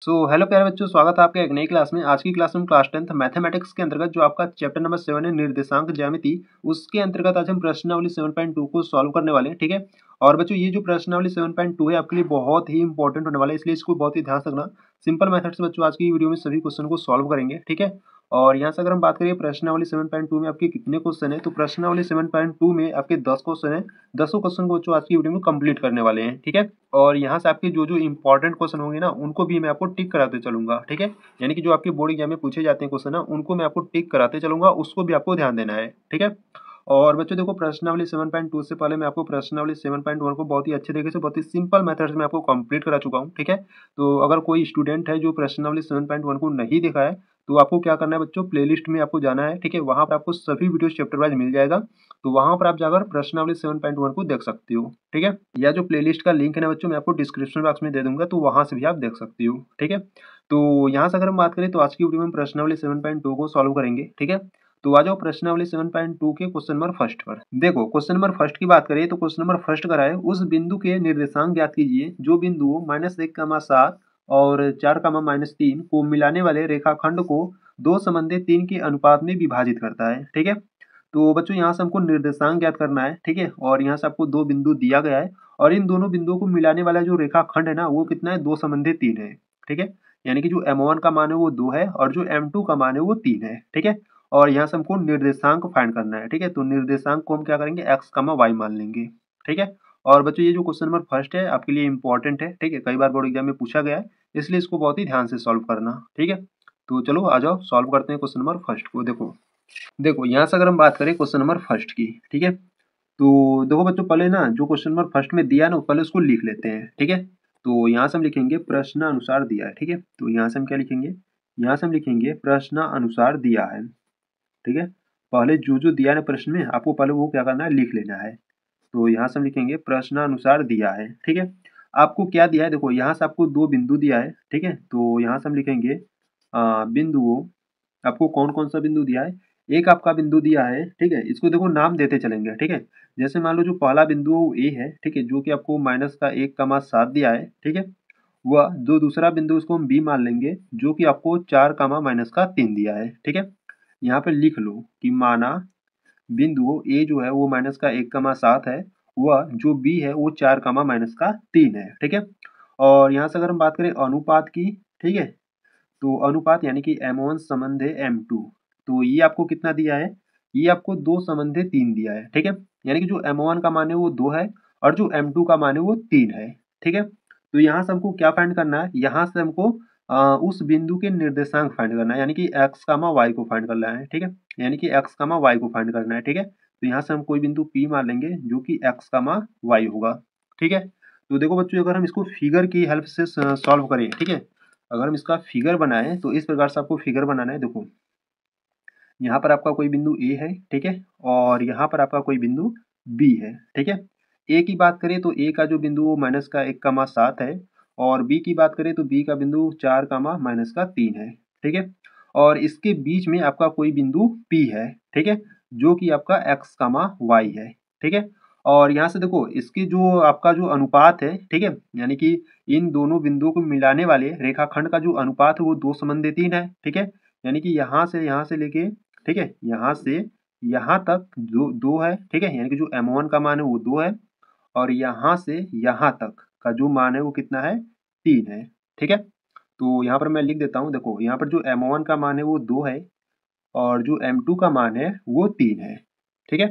Hello प्यारे बच्चों, स्वागत है आपका एक नई क्लास में। आज की क्लास में क्लास 10th मैथमेटिक्स के अंतर्गत जो आपका चैप्टर नंबर 7 है निर्देशांक ज्यामिति, उसके अंतर्गत आज हम प्रश्नावली 7.2 को सॉल्व करने वाले हैं। ठीक है। और बच्चों ये जो प्रश्नावली 7.2 है आपके लिए बहुत ही इंपॉर्टेंट होने वाला है, इसलिए इसको बहुत ही ध्यान से रखना। सिंपल मेथड से बच्चों आज की वीडियो में सभी क्वेश्चन को सॉल्व करेंगे। ठीक है। और यहाँ से अगर हम बात करें प्रश्नावली 7.2 में आपके कितने क्वेश्चन है, तो प्रश्नावली 7.2 में आपके 10 क्वेश्चन है। 10 क्वेश्चन को बच्चों आज की वीडियो में कंप्लीट करने वाले हैं। ठीक है। और यहाँ से आपके जो जो इंपॉर्टेंट क्वेश्चन होंगे ना, उनको भी मैं आपको टिक कराते चलूंगा। ठीक है। यानी कि जो आपके बोर्ड एग्जाम में पूछे जाते हैं क्वेश्चन ना, उनको मैं आपको टिक कराते चलूंगा, उसको भी आपको ध्यान देना है। ठीक है। और बच्चों देखो, प्रश्नावली 7.2 से पहले मैं आपको प्रश्नावली 7.1 को बहुत ही अच्छे तरीके से, बहुत ही सिंपल मेथड से मैं आपको कंप्लीट करा चुका हूँ। ठीक है। तो अगर कोई स्टूडेंट है जो प्रश्नावली 7.1 को नहीं देखा है, तो आपको क्या करना है बच्चों, प्लेलिस्ट में आपको जाना है। ठीक है। वहां पर आपको सभी वीडियो चैप्टर वाइज मिल जाएगा, तो वहां पर आप जाकर प्रश्नावली 7.1 को देख सकते हो। ठीक है। या जो प्लेलिस्ट का लिंक है ना बच्चों, मैं आपको डिस्क्रिप्शन बॉक्स में दे दूंगा, तो वहां से भी आप देख सकते हो। ठीक है। तो यहाँ से अगर हम बात करें तो आज की वीडियो में प्रश्नावली 7.2 को सॉल्व करेंगे। ठीक है। तो आ जाओ प्रश्नावली 7.2 के क्वेश्चन नंबर फर्स्ट पर। देखो क्वेश्चन नंबर फर्स्ट की बात करें तो क्वेश्चन नंबर फर्स्ट करा है, उस बिंदु के निर्देशांक ज्ञात कीजिए जो बिंदु -1, 7 और 4, -3 को मिलाने वाले रेखाखंड को दो संबंधित 3 के अनुपात में विभाजित करता है। ठीक है। तो बच्चों यहाँ से हमको निर्देशांक ज्ञात करना है। ठीक है। और यहाँ से आपको दो बिंदु दिया गया है, और इन दोनों बिंदुओं को मिलाने वाला जो रेखाखंड है ना, वो कितना है, 2 संबंधित 3 है। ठीक है। यानी कि जो m1 का मान है वो 2 है, और जो m2 का मान है वो 3 है। ठीक है। और यहाँ से हमको निर्देशांक फाइंड करना है। ठीक है। तो निर्देशांक को हम क्या करेंगे, x, y मान लेंगे। ठीक है। और बच्चों ये जो क्वेश्चन नंबर फर्स्ट है आपके लिए इंपॉर्टेंट है। ठीक है। कई बार बोर्ड एग्जाम में पूछा गया है, इसलिए इसको बहुत ही ध्यान से सॉल्व करना। ठीक है। तो चलो आ जाओ सॉल्व करते हैं क्वेश्चन नंबर फर्स्ट को। देखो यहाँ से अगर हम बात करें क्वेश्चन नंबर फर्स्ट की। ठीक है। तो देखो बच्चों, पहले ना जो क्वेश्चन नंबर फर्स्ट में दिया ना, पहले उसको लिख लेते हैं। ठीक है। तो यहाँ से हम लिखेंगे प्रश्न अनुसार दिया है। ठीक है। तो यहाँ से हम क्या लिखेंगे, यहाँ से हम लिखेंगे प्रश्न अनुसार दिया है। ठीक है। पहले जो जो दिया है ना प्रश्न में, आपको पहले वो क्या करना है, लिख लेना है। तो यहाँ से हम लिखेंगे प्रश्न अनुसार दिया है। ठीक है। आपको क्या दिया है, देखो यहाँ से आपको दो बिंदु दिया है। ठीक है। तो यहाँ से हम लिखेंगे बिंदुओं, आपको कौन कौन सा बिंदु दिया है। एक आपका बिंदु दिया है। ठीक है। इसको देखो नाम देते चलेंगे। ठीक है। जैसे मान लो जो पहला बिंदु ए है, ठीक है, जो कि आपको -1, 7 दिया है। ठीक है। वह जो दूसरा बिंदु, उसको हम बी मान लेंगे, जो कि आपको 4, -3 दिया है। ठीक है। यहाँ पे लिख लो कि माना बिंदु ए जो है वो -1, 7 है, वह जो बी है वो 4, -3 है। ठीक है। और यहाँ से अगर हम बात करें अनुपात की, ठीक है, तो अनुपात यानी कि m1 संबंधे m2, तो ये आपको कितना दिया है, ये आपको 2 संबंधे 3 दिया है। ठीक है। यानी कि जो m1 का मान है वो 2 है, और जो m2 का मान है वो 3 है। ठीक है। तो यहाँ से हमको क्या फाइंड करना है, यहाँ से हमको उस बिंदु के निर्देशांक फाइंड करना है, यानी कि x, y को फाइंड करना है। ठीक है। यानी कि x, y को फाइंड करना है। ठीक है। तो यहाँ से हम कोई बिंदु P मान लेंगे जो कि x, y होगा। ठीक है। तो देखो बच्चों, अगर हम इसको फिगर की हेल्प से सॉल्व करें, ठीक है, अगर हम इसका फिगर बनाएं तो इस प्रकार से आपको फिगर बनाना है। देखो यहाँ पर आपका कोई बिंदु ए है। ठीक है। और यहाँ पर आपका कोई बिंदु बी है। ठीक है। ए की बात करें तो ए का जो बिंदु वो -1, 7 है, और बी की बात करें तो बी का बिंदु 4, -3 है। ठीक है। और इसके बीच में आपका कोई बिंदु पी है। ठीक है। जो कि आपका x, y है। ठीक है। और यहाँ से देखो इसकी जो आपका जो अनुपात है, ठीक है, यानी कि इन दोनों बिंदुओं को मिलाने वाले रेखाखंड का जो अनुपात है वो 2:3 है। ठीक है। यानी कि यहाँ से लेके, ठीक है, यहाँ से यहाँ तक दो दो है। ठीक है। यानी कि जो m1 का मान है वो 2 है, और यहाँ से यहाँ तक का जो मान है वो कितना है, 3 है। ठीक है। तो यहाँ पर मैं लिख देता हूँ। देखो यहाँ पर जो m1 का मान है वो 2 है, और जो m2 का मान है वो 3 है। ठीक है।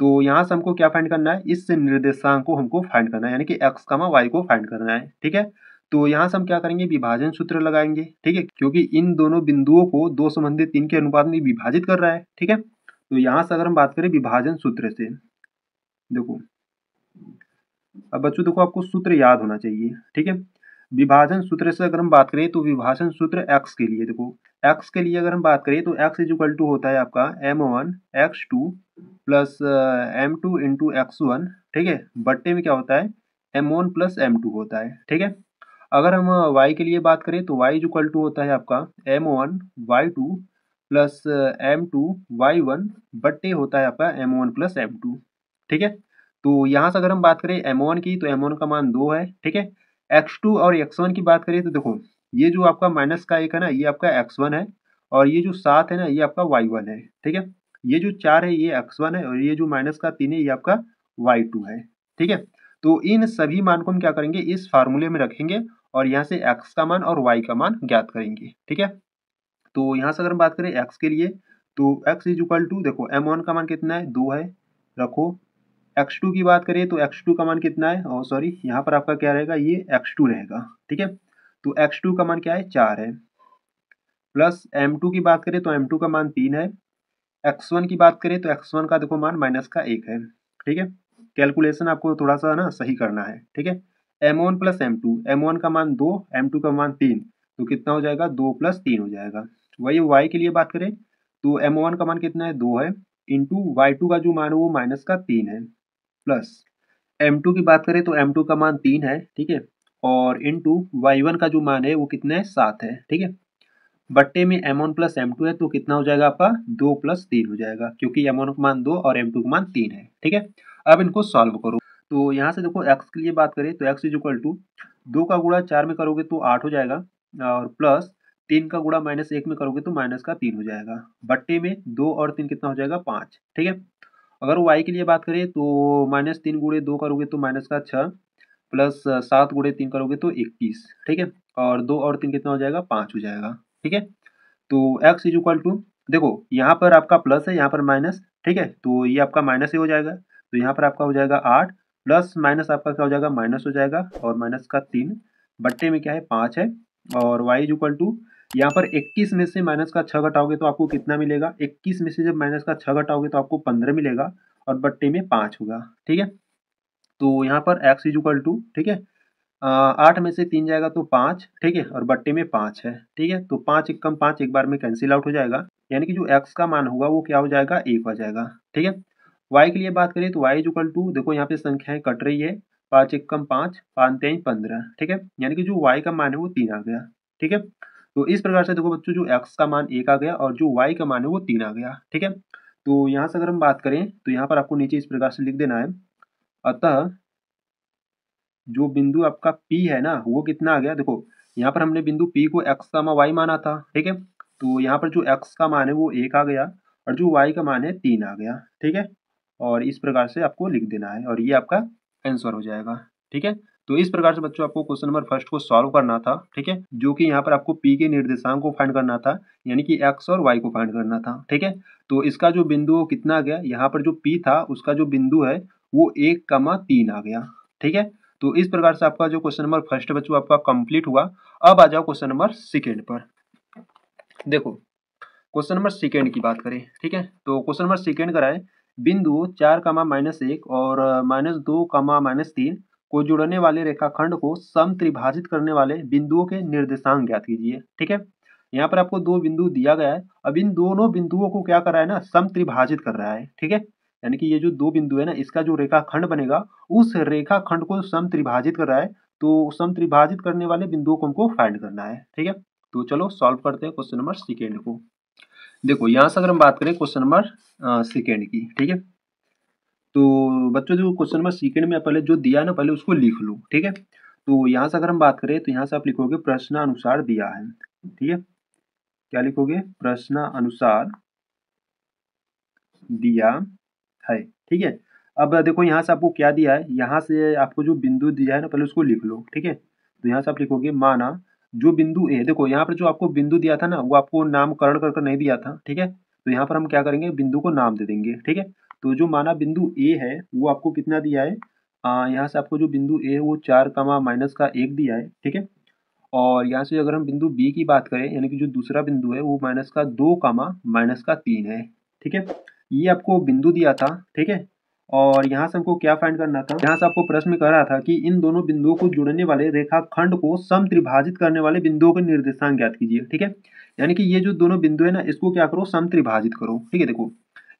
तो यहाँ से हमको क्या फाइंड करना है, इस निर्देशांक को हमको फाइंड करना है, यानी कि x, y को फाइंड करना है। ठीक है। तो यहाँ से हम क्या करेंगे, विभाजन सूत्र लगाएंगे। ठीक है। क्योंकि इन दोनों बिंदुओं को 2 संबंधित 3 के अनुपात में विभाजित कर रहा है। ठीक है। तो यहाँ से अगर हम बात करें विभाजन सूत्र से, देखो अब बच्चों देखो आपको सूत्र याद होना चाहिए। ठीक है। विभाजन सूत्र से अगर हम बात करें तो विभाजन सूत्र x के लिए, देखो x के लिए अगर हम बात करें तो x इज इक्वल टू होता है आपका m1 x2 plus m2 into x1। ठीक है। बट्टे में क्या होता है, m1 प्लस m2 होता है। ठीक है। अगर हम y के लिए बात करें तो y इज इक्वल टू होता है आपका m1 y2 plus m2 y1 बट्टे होता है आपका m1 प्लस m2। ठीक है। तो यहाँ से अगर हम बात करें m1 की, तो m1 का मान 2 है। ठीक है। x2 और x1 की बात करें तो देखो ये जो आपका माइनस का 1 है ना, ये आपका x1 है, और ये जो 7 है ना, ये आपका y1 है, ठीक है। ये जो 4 है ये x1 है, और ये जो माइनस का 3 है ये आपका y2 है, ठीक है। तो इन सभी मान को हम क्या करेंगे, इस फार्मूले में रखेंगे और यहाँ से x का मान और y का मान ज्ञात करेंगे, ठीक है। तो यहाँ से अगर हम बात करें x के लिए, तो x इज इक्वल टू, देखो m1 का मान कितना है, 2 है, रखो। x2 की बात करें तो x2 का मान कितना है, और सॉरी यहाँ पर आपका क्या रहेगा, ये x2 रहेगा, ठीक है। तो x2 का मान क्या है, 4 है, प्लस m2 की बात करें तो m2 का मान 3 है, x1 की बात करें तो x1 का देखो मान माइनस का 1 है, ठीक है। कैलकुलेशन आपको थोड़ा सा ना सही करना है, ठीक है। m1 प्लस m2, m1 का मान 2, m2 का मान 3, तो कितना हो जाएगा, 2 प्लस 3 हो जाएगा। वही y के लिए बात करें तो m1 का मान कितना है, 2 है, इंटू y2 का जो मान है वो माइनस का 3 है, प्लस m2 की बात करें तो m2 का मान 3 है, ठीक है, और इंटू y1 का जो मान है वो कितना है, 7 है, ठीक है। बट्टे में m1 प्लस m2 है तो कितना हो जाएगा आपका, 2 प्लस 3 हो जाएगा, क्योंकि m1 का मान 2 और m2 का मान 3 है, ठीक है। अब इनको सॉल्व करो। तो यहाँ से देखो x के लिए बात करें तो x इज इक्वल टू 2 का गुणा 4 में करोगे तो 8 हो जाएगा, और प्लस 3 का गुणा माइनस 1 में करोगे तो माइनस का 3 हो जाएगा, बट्टे में 2 और 3 कितना हो जाएगा, 5, ठीक है। अगर y के लिए बात करें तो माइनस 3 गुणे 2 करोगे तो माइनस का 6, प्लस 7 गुणे 3 करोगे तो 21, ठीक है, और 2 और 3 कितना हो जाएगा, 5 हो जाएगा, ठीक है। तो x इज इक्वल टू, देखो यहाँ पर आपका प्लस है, यहाँ पर माइनस, ठीक है, तो ये आपका माइनस ही हो जाएगा, तो यहाँ पर आपका हो जाएगा 8, प्लस माइनस आपका क्या हो जाएगा, माइनस हो जाएगा, और माइनस का 3, बट्टे में क्या है, 5 है, और y इज इक्वल टू, यहाँ पर 21 में से माइनस का 6 घटाओगे तो आपको कितना मिलेगा, 21 में से जब माइनस का 6 घटाओगे तो आपको 15 मिलेगा, और बट्टे में 5 होगा, ठीक है। तो यहाँ पर x इज इक्वल टू, ठीक है, 8 में से 3 जाएगा तो 5, ठीक है, और बट्टे में 5 है, ठीक है। तो 5 एक कम 5 एक बार में कैंसिल आउट हो जाएगा, यानी कि जो x का मान होगा वो क्या हो जाएगा, 1 हो जाएगा, ठीक है। y के लिए बात करें तो y इज इक्वल टू, देखो यहाँ पे संख्याएं कट रही है, 5 एक कम 5, 5 3 15, ठीक है, यानी कि जो y का मान है वो 3 आ गया, ठीक है। तो इस प्रकार से देखो बच्चों, जो x का मान 1 आ गया और जो y का मान है वो 3 आ गया, ठीक है। तो यहाँ से अगर हम बात करें तो यहाँ पर आपको नीचे इस प्रकार से लिख देना है, अतः जो बिंदु आपका P है ना, वो कितना आ गया, देखो यहाँ पर हमने बिंदु P को x, y माना था, ठीक है। तो यहाँ पर जो x का मान है वो 1 आ गया, और जो y का मान है 3 आ गया, ठीक है। और इस प्रकार से आपको लिख देना है, और ये आपका आंसर हो जाएगा, ठीक है। तो इस प्रकार से बच्चों आपको क्वेश्चन नंबर फर्स्ट को सॉल्व करना था, ठीक है, जो कि यहाँ पर आपको P के निर्देशांक को फाइंड करना था, यानी कि x और y को फाइंड करना था, ठीक है। तो इसका जो बिंदु कितना आ गया, यहाँ पर जो P था उसका जो बिंदु है वो 1,3 आ गया, ठीक है। तो इस प्रकार से आपका जो क्वेश्चन नंबर फर्स्ट बच्चों आपका कंप्लीट हुआ। अब आ जाओ क्वेश्चन नंबर सेकेंड पर। देखो क्वेश्चन नंबर सेकेंड की बात करें, ठीक है, तो क्वेश्चन नंबर सेकेंड करा है, बिंदु 4,-1 और -2,-3 को जोड़ने वाले रेखाखंड को समत्रिभाजित करने वाले बिंदुओं के निर्देशांक ज्ञात कीजिए, ठीक है। यहाँ पर आपको दो बिंदु दिया गया है, अब इन दोनों बिंदुओं को क्या कर रहा है ना, समत्रिभाजित कर रहा है, ठीक है। यानी कि ये जो दो बिंदु है ना, इसका जो रेखाखंड बनेगा उस रेखाखंड को समत्रिभाजित कर रहा है, तो समत्रिभाजित करने वाले बिंदुओं को हमको फाइंड करना है, ठीक है। तो चलो सॉल्व करते हैं क्वेश्चन नंबर सेकेंड को। देखो यहाँ से अगर हम बात करें क्वेश्चन नंबर सेकेंड की, ठीक है, तो बच्चों जो क्वेश्चन नंबर सेकेंड में पहले जो दिया है ना, पहले उसको लिख लो, ठीक है। तो यहाँ से अगर हम बात करें तो यहाँ से आप लिखोगे प्रश्नानुसार दिया है, ठीक है, क्या लिखोगे, प्रश्नानुसार दिया है, ठीक है। अब देखो यहाँ से आपको क्या दिया है, यहाँ से आपको जो बिंदु दिया है ना, पहले उसको लिख लो, ठीक है। तो यहाँ से आप लिखोगे, माना जो बिंदु ए, देखो यहाँ पर जो आपको बिंदु दिया था ना वो आपको नामकरण कर नहीं दिया था, ठीक है। तो यहाँ पर हम क्या करेंगे, बिंदु को नाम दे देंगे, ठीक है। तो जो माना बिंदु ए है वो आपको कितना दिया है, यहाँ से आपको जो बिंदु ए है वो 4,-1 दिया है, ठीक है। और यहाँ से अगर हम बिंदु बी की बात करें, यानी कि जो दूसरा बिंदु है वो -2,-3 है, ठीक है। ये आपको बिंदु दिया था, ठीक है। और यहाँ से हमको क्या फाइंड करना था, यहाँ से आपको प्रश्न में कह रहा था कि इन दोनों बिंदुओं को जोड़ने वाले रेखाखंड को समत्रिभाजित करने वाले बिंदुओं के निर्देशांक ज्ञात कीजिए, ठीक है। यानी कि ये जो दोनों बिंदु है ना, इसको क्या करो, समत्रिभाजित करो, ठीक है। देखो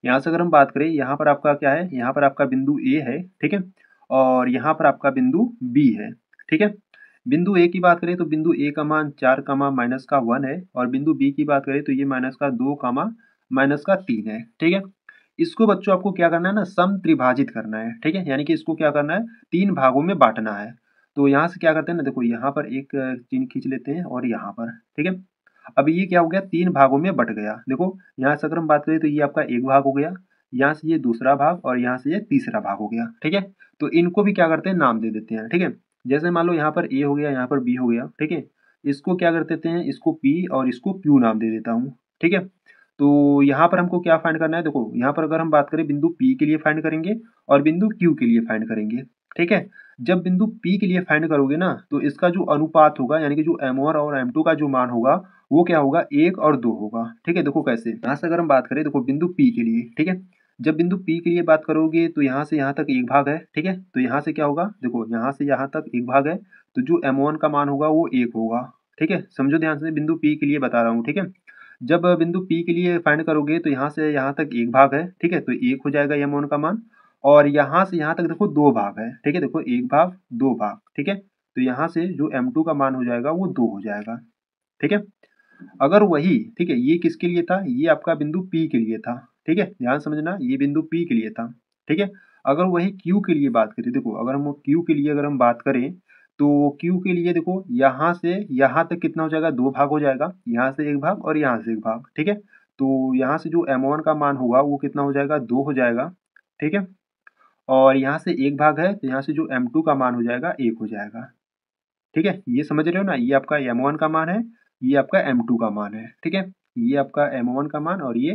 यहाँ से अगर हम बात करें, यहाँ पर आपका क्या है, यहाँ पर आपका बिंदु ए है, ठीक है, और यहाँ पर आपका बिंदु बी है, ठीक है। बिंदु ए की बात करें तो बिंदु ए का मान 4, -1 है, और बिंदु बी की बात करें तो ये -2, -3 है, ठीक है। इसको बच्चों आपको क्या करना है ना, समत्रिभाजित करना है, ठीक है, यानी कि इसको क्या करना है, 3 भागों में बांटना है। तो यहाँ से क्या करते हैं ना, देखो यहाँ पर एक चिन्ह खींच लेते हैं और यहाँ पर, ठीक है। अब ये क्या हो गया, 3 भागों में बँट गया। देखो यहाँ से अगर हम बात करें तो ये आपका एक भाग हो गया, यहाँ से ये दूसरा भाग और यहाँ से ये तीसरा भाग हो गया, ठीक है। तो इनको भी क्या करते हैं, नाम दे देते हैं, ठीक है। जैसे मान लो यहाँ पर ए हो गया, यहाँ पर बी हो गया, ठीक है। इसको क्या कर देते हैं, इसको पी और इसको क्यू नाम दे देता हूँ, ठीक है। तो यहाँ पर हमको क्या फाइंड करना है, देखो यहाँ पर अगर हम बात करें बिंदु पी के लिए फाइंड करेंगे और बिंदु क्यू के लिए फाइंड करेंगे, ठीक है। जब बिंदु पी के लिए फाइंड करोगे ना, तो इसका जो अनुपात होगा यानी कि जो m1 और m2 का जो मान होगा वो क्या होगा, 1 और 2 होगा, ठीक है। देखो कैसे, यहाँ से अगर हम बात करें, देखो बिंदु पी के लिए, ठीक है। जब बिंदु पी के लिए बात करोगे तो यहाँ से यहाँ तक एक भाग है, ठीक है। तो यहाँ से क्या होगा, देखो यहाँ से यहाँ तक एक भाग है, तो जो m1 का मान होगा वो 1 होगा, ठीक है। समझो ध्यान से, बिंदु पी के लिए बता रहा हूँ, ठीक है। जब बिंदु पी के लिए फाइंड करोगे तो यहाँ से यहाँ तक एक भाग है, ठीक है। तो 1 हो जाएगा m1 का मान, और यहाँ से यहाँ तक देखो 2 भाग है, ठीक है। देखो एक भाग, 2 भाग, ठीक है। तो यहाँ से जो m2 का मान हो जाएगा वो 2 हो जाएगा, ठीक है। अगर वही, ठीक है, ये किसके लिए था, ये आपका बिंदु P के लिए था, ठीक है। ध्यान समझना, ये बिंदु P के लिए था, ठीक है। अगर वही Q के लिए बात करें, देखो अगर हम Q के लिए अगर हम बात करें तो Q के लिए देखो यहाँ से यहाँ तक कितना हो जाएगा, 2 भाग हो जाएगा, यहाँ से एक भाग और यहाँ से एक भाग, ठीक है। तो यहाँ से जो m1 का मान होगा वो कितना हो जाएगा, 2 हो जाएगा, ठीक है। और यहाँ से एक भाग है तो यहाँ से जो m2 का मान हो जाएगा 1 हो जाएगा, ठीक है। ये समझ रहे हो ना, ये आपका m1 का मान है, ये आपका m2 का मान है, ठीक है। ये आपका m1 का मान और ये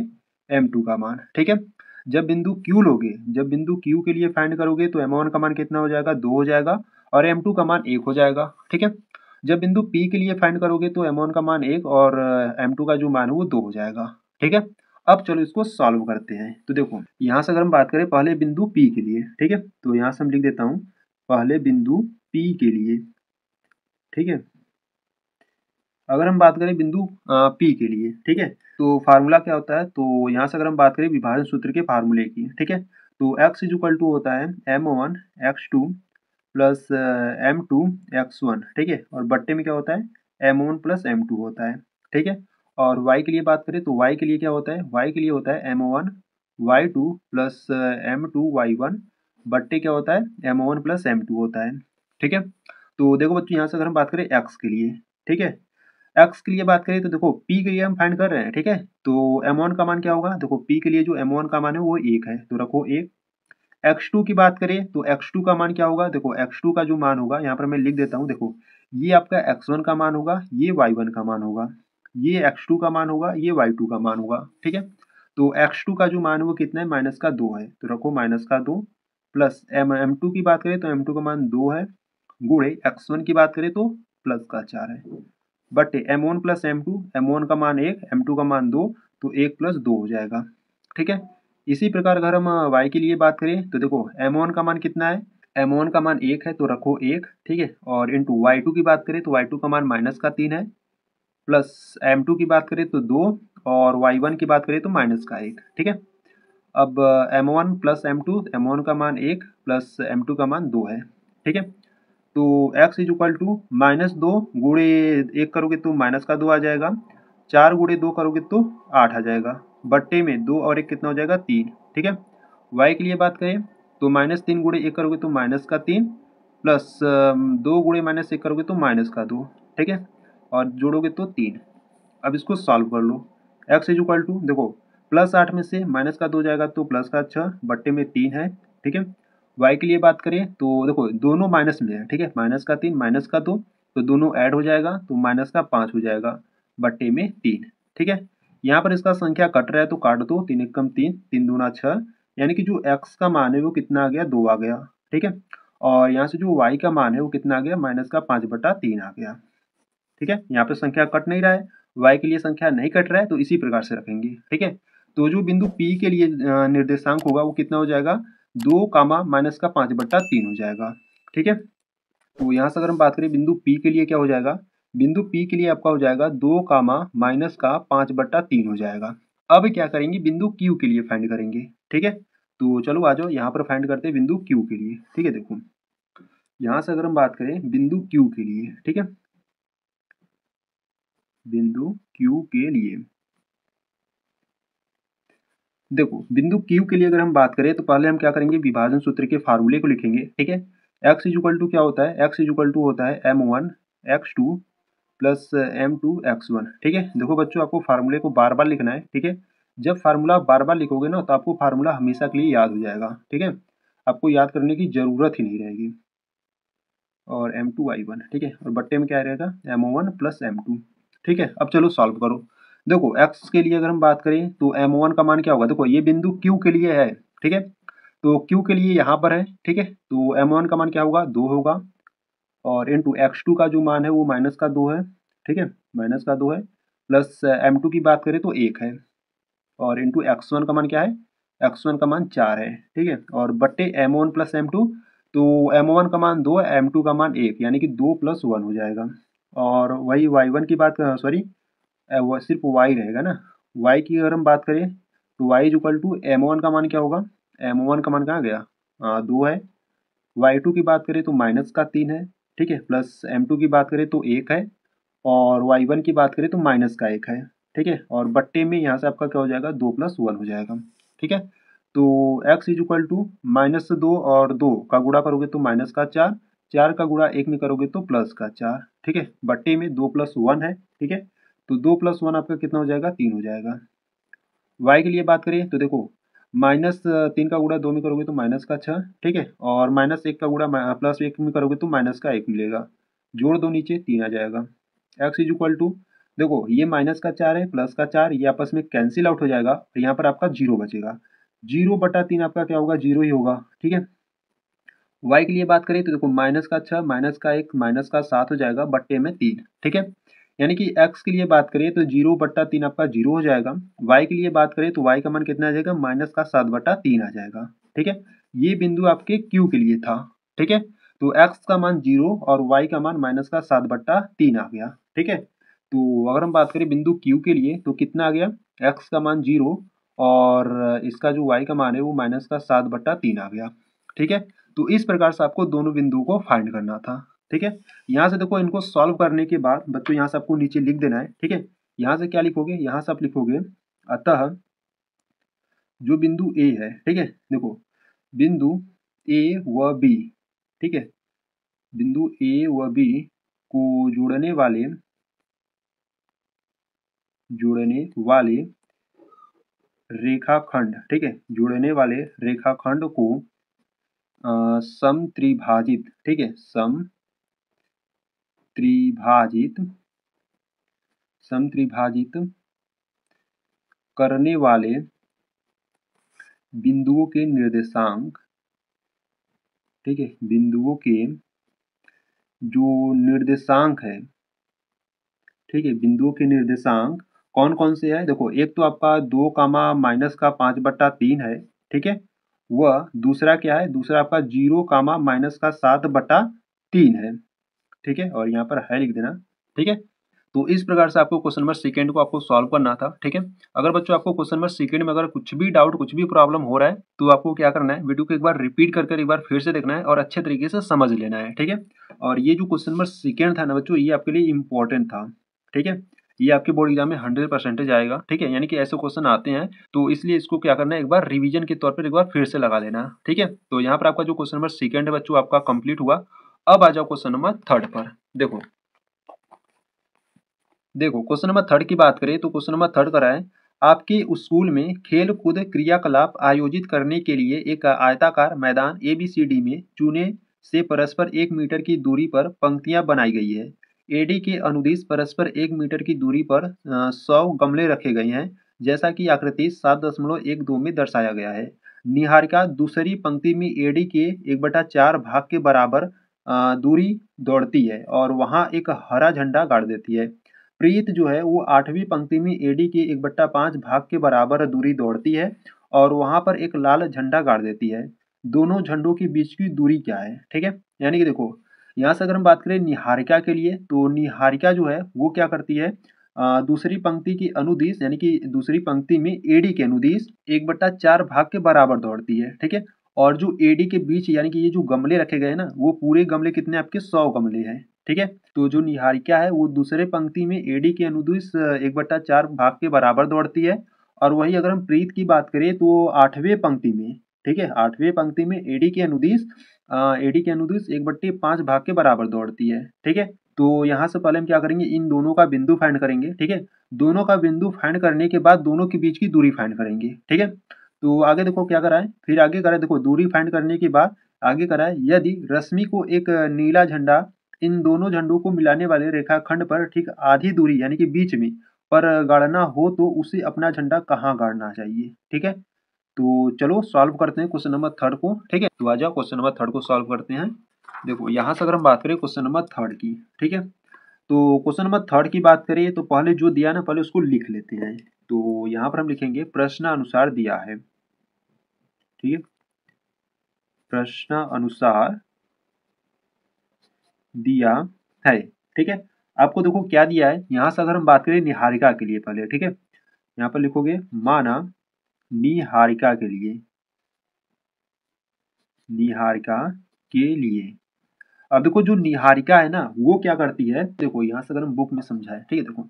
m2 का मान, ठीक है। जब बिंदु Q लोगे, जब बिंदु Q के लिए फाइंड करोगे तो m1 का मान कितना हो जाएगा, 2 हो जाएगा और m2 का मान 1 हो जाएगा, ठीक है। जब बिंदु P के लिए फाइंड करोगे तो m1 का मान 1 और m2 का जो मान है वो 2 हो जाएगा, ठीक है। अब चलो इसको सॉल्व करते हैं। तो देखो यहाँ से अगर हम बात करें पहले बिंदु P के लिए, ठीक है। तो यहाँ से हम लिख देता हूँ पहले बिंदु P के लिए, ठीक है। अगर हम बात करें बिंदु P के लिए, ठीक है, तो फार्मूला क्या होता है, तो यहाँ से अगर हम बात करें विभाजन सूत्र के फार्मूले की, ठीक है। तो x इज इक्वल टू होता है m1 x2 plus m2 x1, ठीक है। और बट्टे में क्या होता है, m1 प्लस m2 होता है, ठीक है। और y के लिए बात करें तो y के लिए क्या होता है, y के लिए होता है m1 y2 plus m2 y1 बट्टे क्या होता है, m1 प्लस m2 होता है, ठीक है। तो देखो बच्चों यहाँ से अगर हम बात करें x के लिए, ठीक है, x के लिए बात करें तो देखो p के लिए हम फाइंड कर रहे हैं, ठीक है। तो m1 का मान क्या होगा, देखो p के लिए जो m1 का मान है वो 1 है, तो रखो 1। x2 की बात करें तो x2 का मान क्या होगा, देखो x2 का जो मान होगा यहाँ पर मैं लिख देता हूँ, देखो ये आपका x1 का मान होगा, ये y1 का मान होगा, ये x2 का मान होगा, ये y2 का मान होगा, ठीक है। तो x2 का जो मान है वो कितना है, माइनस का 2 है, तो रखो माइनस का 2 प्लस m2 की बात करें तो m2 का मान 2 है, गुणे x1 की बात करें तो प्लस का 4 है, but m1 plus m2, m1 का मान 1, m2 का मान 2, तो 1 प्लस 2 हो जाएगा, ठीक है। इसी प्रकार अगर हम y के लिए बात करें तो देखो m1 का मान कितना है, m1 का मान 1 है, तो रखो 1, ठीक है। और इंटू y2 की बात करें तो y2 का मान माइनस का 3 है, प्लस m2 की बात करें तो 2 और y1 की बात करें तो माइनस का 1, ठीक है। अब m1 प्लस m2, m1 का मान 1 प्लस m2 का मान 2 है, ठीक है। तो x इज इक्वल टू -2 गुणे 1 करोगे तो माइनस का 2 आ जाएगा, 4 गुणे 2 करोगे तो 8 आ जाएगा, बट्टे में 2 और 1 कितना हो जाएगा, 3, ठीक है। y के लिए बात करें तो -3 गुणे 1 करोगे तो माइनस का 3 प्लस 2 गुणे -1 करोगे तो माइनस का 2, ठीक है। और जोड़ोगे तो 3। अब इसको सॉल्व कर लो, x इज इक्वल टू देखो +8 में से माइनस का 2 जाएगा तो प्लस का 6 बट्टे में 3 है, ठीक है। y के लिए बात करें तो देखो दोनों माइनस में है, ठीक है, माइनस का 3 माइनस का 2, तो दोनों ऐड हो जाएगा तो माइनस का 5 हो जाएगा बट्टे में 3, ठीक है। यहाँ पर इसका संख्या कट रहा है तो काट दो, 3 एकम 3, 3 दूना 6, यानी कि जो x का मान है वो कितना आ गया, 2 आ गया, ठीक है। और यहाँ से जो y का मान है वो कितना आ गया, माइनस का 5/3 आ गया, ठीक है। यहाँ पे संख्या कट नहीं रहा है, y के लिए संख्या नहीं कट रहा है, तो इसी प्रकार से रखेंगे, ठीक है। तो जो बिंदु P के लिए निर्देशांक होगा वो कितना हो जाएगा, 2 कामा माइनस का 5/3 हो जाएगा, ठीक है। तो यहाँ से अगर हम बात करें बिंदु P के लिए क्या हो जाएगा, बिंदु P के लिए आपका हो जाएगा 2 कामा माइनस का 5/3 हो जाएगा। अब क्या करेंगे, बिंदु Q के लिए फाइंड करेंगे, ठीक है। तो चलो आ जाओ यहाँ पर फाइंड करते हैं बिंदु Q के लिए, ठीक है। देखो यहाँ से अगर हम बात करें बिंदु Q के लिए, ठीक है, बिंदु Q के लिए देखो बिंदु Q के लिए अगर हम बात करें तो पहले हम क्या करेंगे, विभाजन सूत्र के फार्मूले को लिखेंगे, ठीक है। एक्स इज इक्वल टू क्या होता है, एक्स इज इक्वल टू होता है m1 x2 plus m2 x1। ठीक है, देखो बच्चों आपको फार्मूले को बार बार लिखना है। ठीक है, जब फार्मूला बार बार लिखोगे ना तो आपको फार्मूला हमेशा के लिए याद हो जाएगा। ठीक है, आपको याद करने की जरूरत ही नहीं रहेगी। और m2 y1, ठीक है, और बट्टे में क्या रहेगा m1 प्लस m2। ठीक है, अब चलो सॉल्व करो। देखो x के लिए अगर हम बात करें तो m1 का मान क्या होगा, देखो ये बिंदु q के लिए है। ठीक है, तो q के लिए यहाँ पर है। ठीक है, तो m1 का मान क्या होगा, 2 होगा, और इंटू x2 का जो मान है वो माइनस का 2 है। ठीक है, माइनस का 2 है, प्लस m2 की बात करें तो 1 है, और इंटू x1 का मान क्या है, x1 का मान 4 है। ठीक है, और बट्टे m1 प्लस m2, तो m1 का मान 2 है, m2 का मान 1, यानी कि 2 प्लस 1 हो जाएगा। और वही y1 की बात, सॉरी सिर्फ y रहेगा ना, y की अगर हम बात करें तो y is equal to m1 का मान क्या होगा, m1 का मान कहाँ गया, 2 है। y2 की बात करें तो माइनस का 3 है। ठीक है, प्लस m2 की बात करें तो 1 है, और y1 की बात करें तो माइनस का 1 है। ठीक है, और बट्टे में यहाँ से आपका क्या हो जाएगा, 2 प्लस 1 हो जाएगा। ठीक है, तो x इज इक्वल टू -2 और 2 का गुणा करोगे तो माइनस का 4, 4 का गुणा 1 में करोगे तो प्लस का 4। ठीक है, बट्टे में 2 प्लस 1 है। ठीक है, तो 2 प्लस 1 आपका कितना हो जाएगा, 3 हो जाएगा। y के लिए बात करें तो देखो -3 का गुणा 2 में करोगे तो माइनस का 6। ठीक है, और -1 का गुणा प्लस 1 में करोगे तो माइनस का 1 मिलेगा, जोड़ दो नीचे 3 आ जाएगा। x इज इक्वल टू, देखो ये माइनस का 4 है, प्लस का 4, ये आपस में कैंसिल आउट हो जाएगा, और यहाँ पर आपका 0 बचेगा। 0/3 आपका क्या होगा, 0 ही होगा। ठीक है, y के लिए बात करें तो देखो माइनस का 6, माइनस का 1, माइनस का 7 हो जाएगा, बट्टे में 3। ठीक है, यानी कि x के लिए बात करें तो 0/3 आपका 0 हो जाएगा। y के लिए बात करें तो y का मान कितना आ जाएगा, माइनस का 7/3 आ जाएगा। ठीक है, ये बिंदु आपके q के लिए था। ठीक है, तो x का मान 0 और y का मान माइनस का 7/3 आ गया। ठीक है, तो अगर हम बात करें बिंदु q के लिए तो कितना आ गया, x का मान 0 और इसका जो y का मान है वो माइनस का 7/3 आ गया। ठीक है, तो इस प्रकार से आपको दोनों बिंदुओं को फाइंड करना था। ठीक है, यहाँ से देखो इनको सॉल्व करने के बाद बच्चों यहाँ से आपको नीचे लिख देना है। ठीक है, यहाँ से क्या लिखोगे, यहाँ से आप लिखोगे अतः जो बिंदु ए है, ठीक है, देखो बिंदु ए व बी, ठीक है, बिंदु ए व बी को जोड़ने वाले रेखाखंड, ठीक है, जोड़ने वाले रेखाखंड को समत्रिभाजित, ठीक है, समत्रिभाजित करने वाले बिंदुओं के निर्देशांक, ठीक है, बिंदुओं के जो निर्देशांक है, ठीक है, बिंदुओं के निर्देशांक कौन कौन से है, देखो एक तो आपका 2 कामा माइनस का 5/3 है। ठीक है, वह दूसरा क्या है, दूसरा आपका 0 कामा माइनस का 7/3 है। ठीक है, और यहाँ पर है लिख देना। ठीक है, तो इस प्रकार से आपको क्वेश्चन नंबर सेकंड को आपको सॉल्व करना था। ठीक है, अगर बच्चों आपको क्वेश्चन नंबर सेकंड में अगर कुछ भी डाउट, कुछ भी प्रॉब्लम हो रहा है तो आपको क्या करना है, वीडियो को एक बार रिपीट कर एक बार फिर से देखना है और अच्छे तरीके से समझ लेना है। ठीक है, और ये जो क्वेश्चन नंबर सेकंड था ना बच्चों, ये आपके लिए इंपॉर्टेंट था। ठीक है, ये आपके बोर्ड एग्जाम में 100% आएगा। ठीक है, यानी कि ऐसे क्वेश्चन आते हैं, तो इसलिए इसको क्या करना है, एक बार रिवीजन के तौर पर एक बार फिर से लगा देना। ठीक है, तो यहाँ पर आपका जो क्वेश्चन नंबर सेकंड है बच्चों आपका कंप्लीट हुआ। अब आ जाओ क्वेश्चन नंबर थर्ड पर। देखो क्वेश्चन नंबर थर्ड की बात करें तो क्वेश्चन नंबर थर्ड करा है, आपके स्कूल में खेल कूद क्रियाकलाप आयोजित करने के लिए एक आयताकार मैदान ABCD में चुने से परस्पर 1 मीटर की दूरी पर पंक्तियां बनाई गई है। AD के अनुदिश परस्पर 1 मीटर की दूरी पर 100 गमले रखे गए हैं, जैसा कि आकृति 7.12 में दर्शाया गया है। निहारिका दूसरी पंक्ति में AD के 1/4 भाग के बराबर दूरी दौड़ती है और वहां एक हरा झंडा गाड़ देती है। प्रीत जो है वो 8वीं पंक्ति में AD के 1/5 भाग के बराबर दूरी दौड़ती है और वहां पर एक लाल झंडा गाड़ देती है। दोनों झंडों के बीच की दूरी क्या है, ठीक है, यानी कि देखो यहाँ से अगर हम बात करें निहारिका के लिए तो निहारिका जो है वो क्या करती है, दूसरी पंक्ति की अनुदिश यानी कि दूसरी पंक्ति में AD के अनुदिश 1/4 भाग के बराबर दौड़ती है। ठीक है, और जो AD के बीच यानी कि ये जो गमले रखे गए हैं ना, वो पूरे गमले कितने आपके 100 गमले हैं। ठीक है, तो जो निहारिका है वो दूसरे पंक्ति में AD के अनुदिश 1/4 भाग के बराबर दौड़ती है, और वही अगर हम प्रीत की बात करें तो 8वें पंक्ति में, ठीक है, 8वें पंक्ति में AD के अनुदिश एडी की अनुदिश 1/5 भाग के बराबर दौड़ती है, ठीक है। तो यहाँ से पहले हम क्या करेंगे, इन दोनों का बिंदु फाइंड करेंगे, ठीक है। दोनों का बिंदु फाइंड करने के बाद दोनों के बीच की दूरी फाइंड करेंगे, ठीक है। तो आगे देखो क्या करा है, फिर आगे करा है, देखो दूरी फाइंड करने के बाद आगे करा है, यदि रश्मि को एक नीला झंडा इन दोनों झंडों को मिलाने वाले रेखाखंड पर ठीक आधी दूरी यानी कि बीच में पर गाड़ना हो तो उसे अपना झंडा कहाँ गाड़ना चाहिए, ठीक है। तो चलो सॉल्व करते हैं क्वेश्चन नंबर 3 को, ठीक है। तो आ जाओ क्वेश्चन नंबर 3 को सॉल्व करते हैं। देखो यहाँ से अगर हम बात करें क्वेश्चन नंबर 3 की, ठीक है। तो क्वेश्चन नंबर 3 की बात करें तो पहले जो दिया ना पहले उसको लिख लेते हैं। तो यहाँ पर हम लिखेंगे प्रश्न अनुसार दिया है, ठीक है। प्रश्न अनुसार दिया है, ठीक है। आपको देखो क्या दिया है, यहाँ से अगर हम बात करें निहारिका के लिए पहले, ठीक है। यहाँ पर लिखोगे माना निहारिका के लिए, निहारिका के लिए। अब देखो जो निहारिका है ना वो क्या करती है, देखो यहाँ से अगर हम बुक में समझाएं, ठीक है। देखो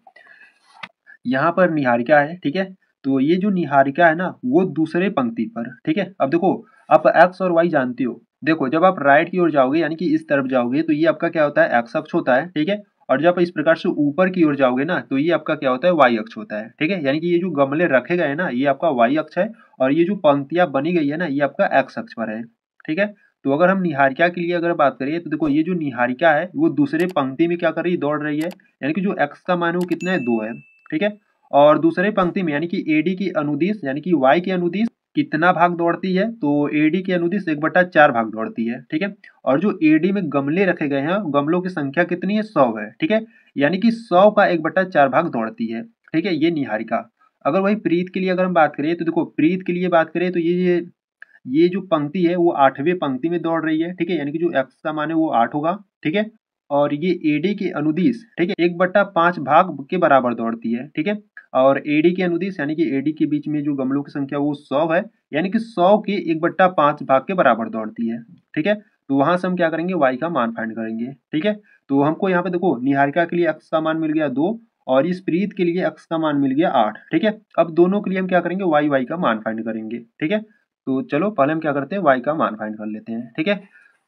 यहाँ पर निहारिका है, ठीक है। तो ये जो निहारिका है ना वो दूसरे पंक्ति पर, ठीक है। अब देखो आप एक्स और वाई जानते हो, देखो जब आप राइट की ओर जाओगे यानी कि इस तरफ जाओगे तो ये आपका क्या होता है, एक्स अक्ष होता है, ठीक है। और जब आप इस प्रकार से ऊपर की ओर जाओगे ना तो ये आपका क्या होता है, वाई अक्ष होता है, ठीक है। यानी कि ये जो गमले रखे गए हैं ना ये आपका वाई अक्ष है और ये जो पंक्तियां बनी गई है ना ये आपका एक्स अक्ष पर है, ठीक है। तो अगर हम निहारिका के लिए अगर बात करें तो देखो ये जो निहारिका है वो दूसरे पंक्ति में क्या कर रही है, दौड़ रही है। यानी कि जो एक्स का मान है वो कितना है, 2 है, ठीक है। और दूसरे पंक्ति में यानी कि एडी की अनुदिश यानी कि वाई की अनुदिश कितना भाग दौड़ती है, तो एडी की अनुदिश 1/4 भाग दौड़ती है, ठीक है। और जो एडी में गमले रखे गए हैं गमलों की संख्या कितनी है, 100 है, ठीक है। यानी कि 100 का 1/4 भाग दौड़ती है, ठीक है। ये निहारिका। अगर वही प्रीत के लिए अगर हम बात करें तो देखो प्रीत के लिए बात करें तो ये जो पंक्ति है वो 8वें पंक्ति में दौड़ रही है, ठीक है। यानी कि जो एक्स का मान है वो 8 होगा, ठीक है। और ये एडी की अनुदिश, ठीक है, 1/5 भाग के बराबर दौड़ती है, ठीक है। और एडी की अनुदिश यानी कि एडी के बीच में जो गमलों की संख्या वो 100 है, यानी कि 100 के 1/5 भाग के बराबर दौड़ती है, ठीक है। तो वहां से हम क्या करेंगे, वाई का मान फाइंड करेंगे, ठीक है। तो हमको यहाँ पे देखो निहारिका के लिए एक्स का मान मिल गया 2 और इस प्रीत के लिए एक्स का मान मिल गया 8, ठीक है। अब दोनों के लिए हम क्या करेंगे, वाई का मान फाइंड करेंगे, ठीक है। तो चलो पहले हम क्या करते हैं, वाई का मान फाइंड कर लेते हैं, ठीक है।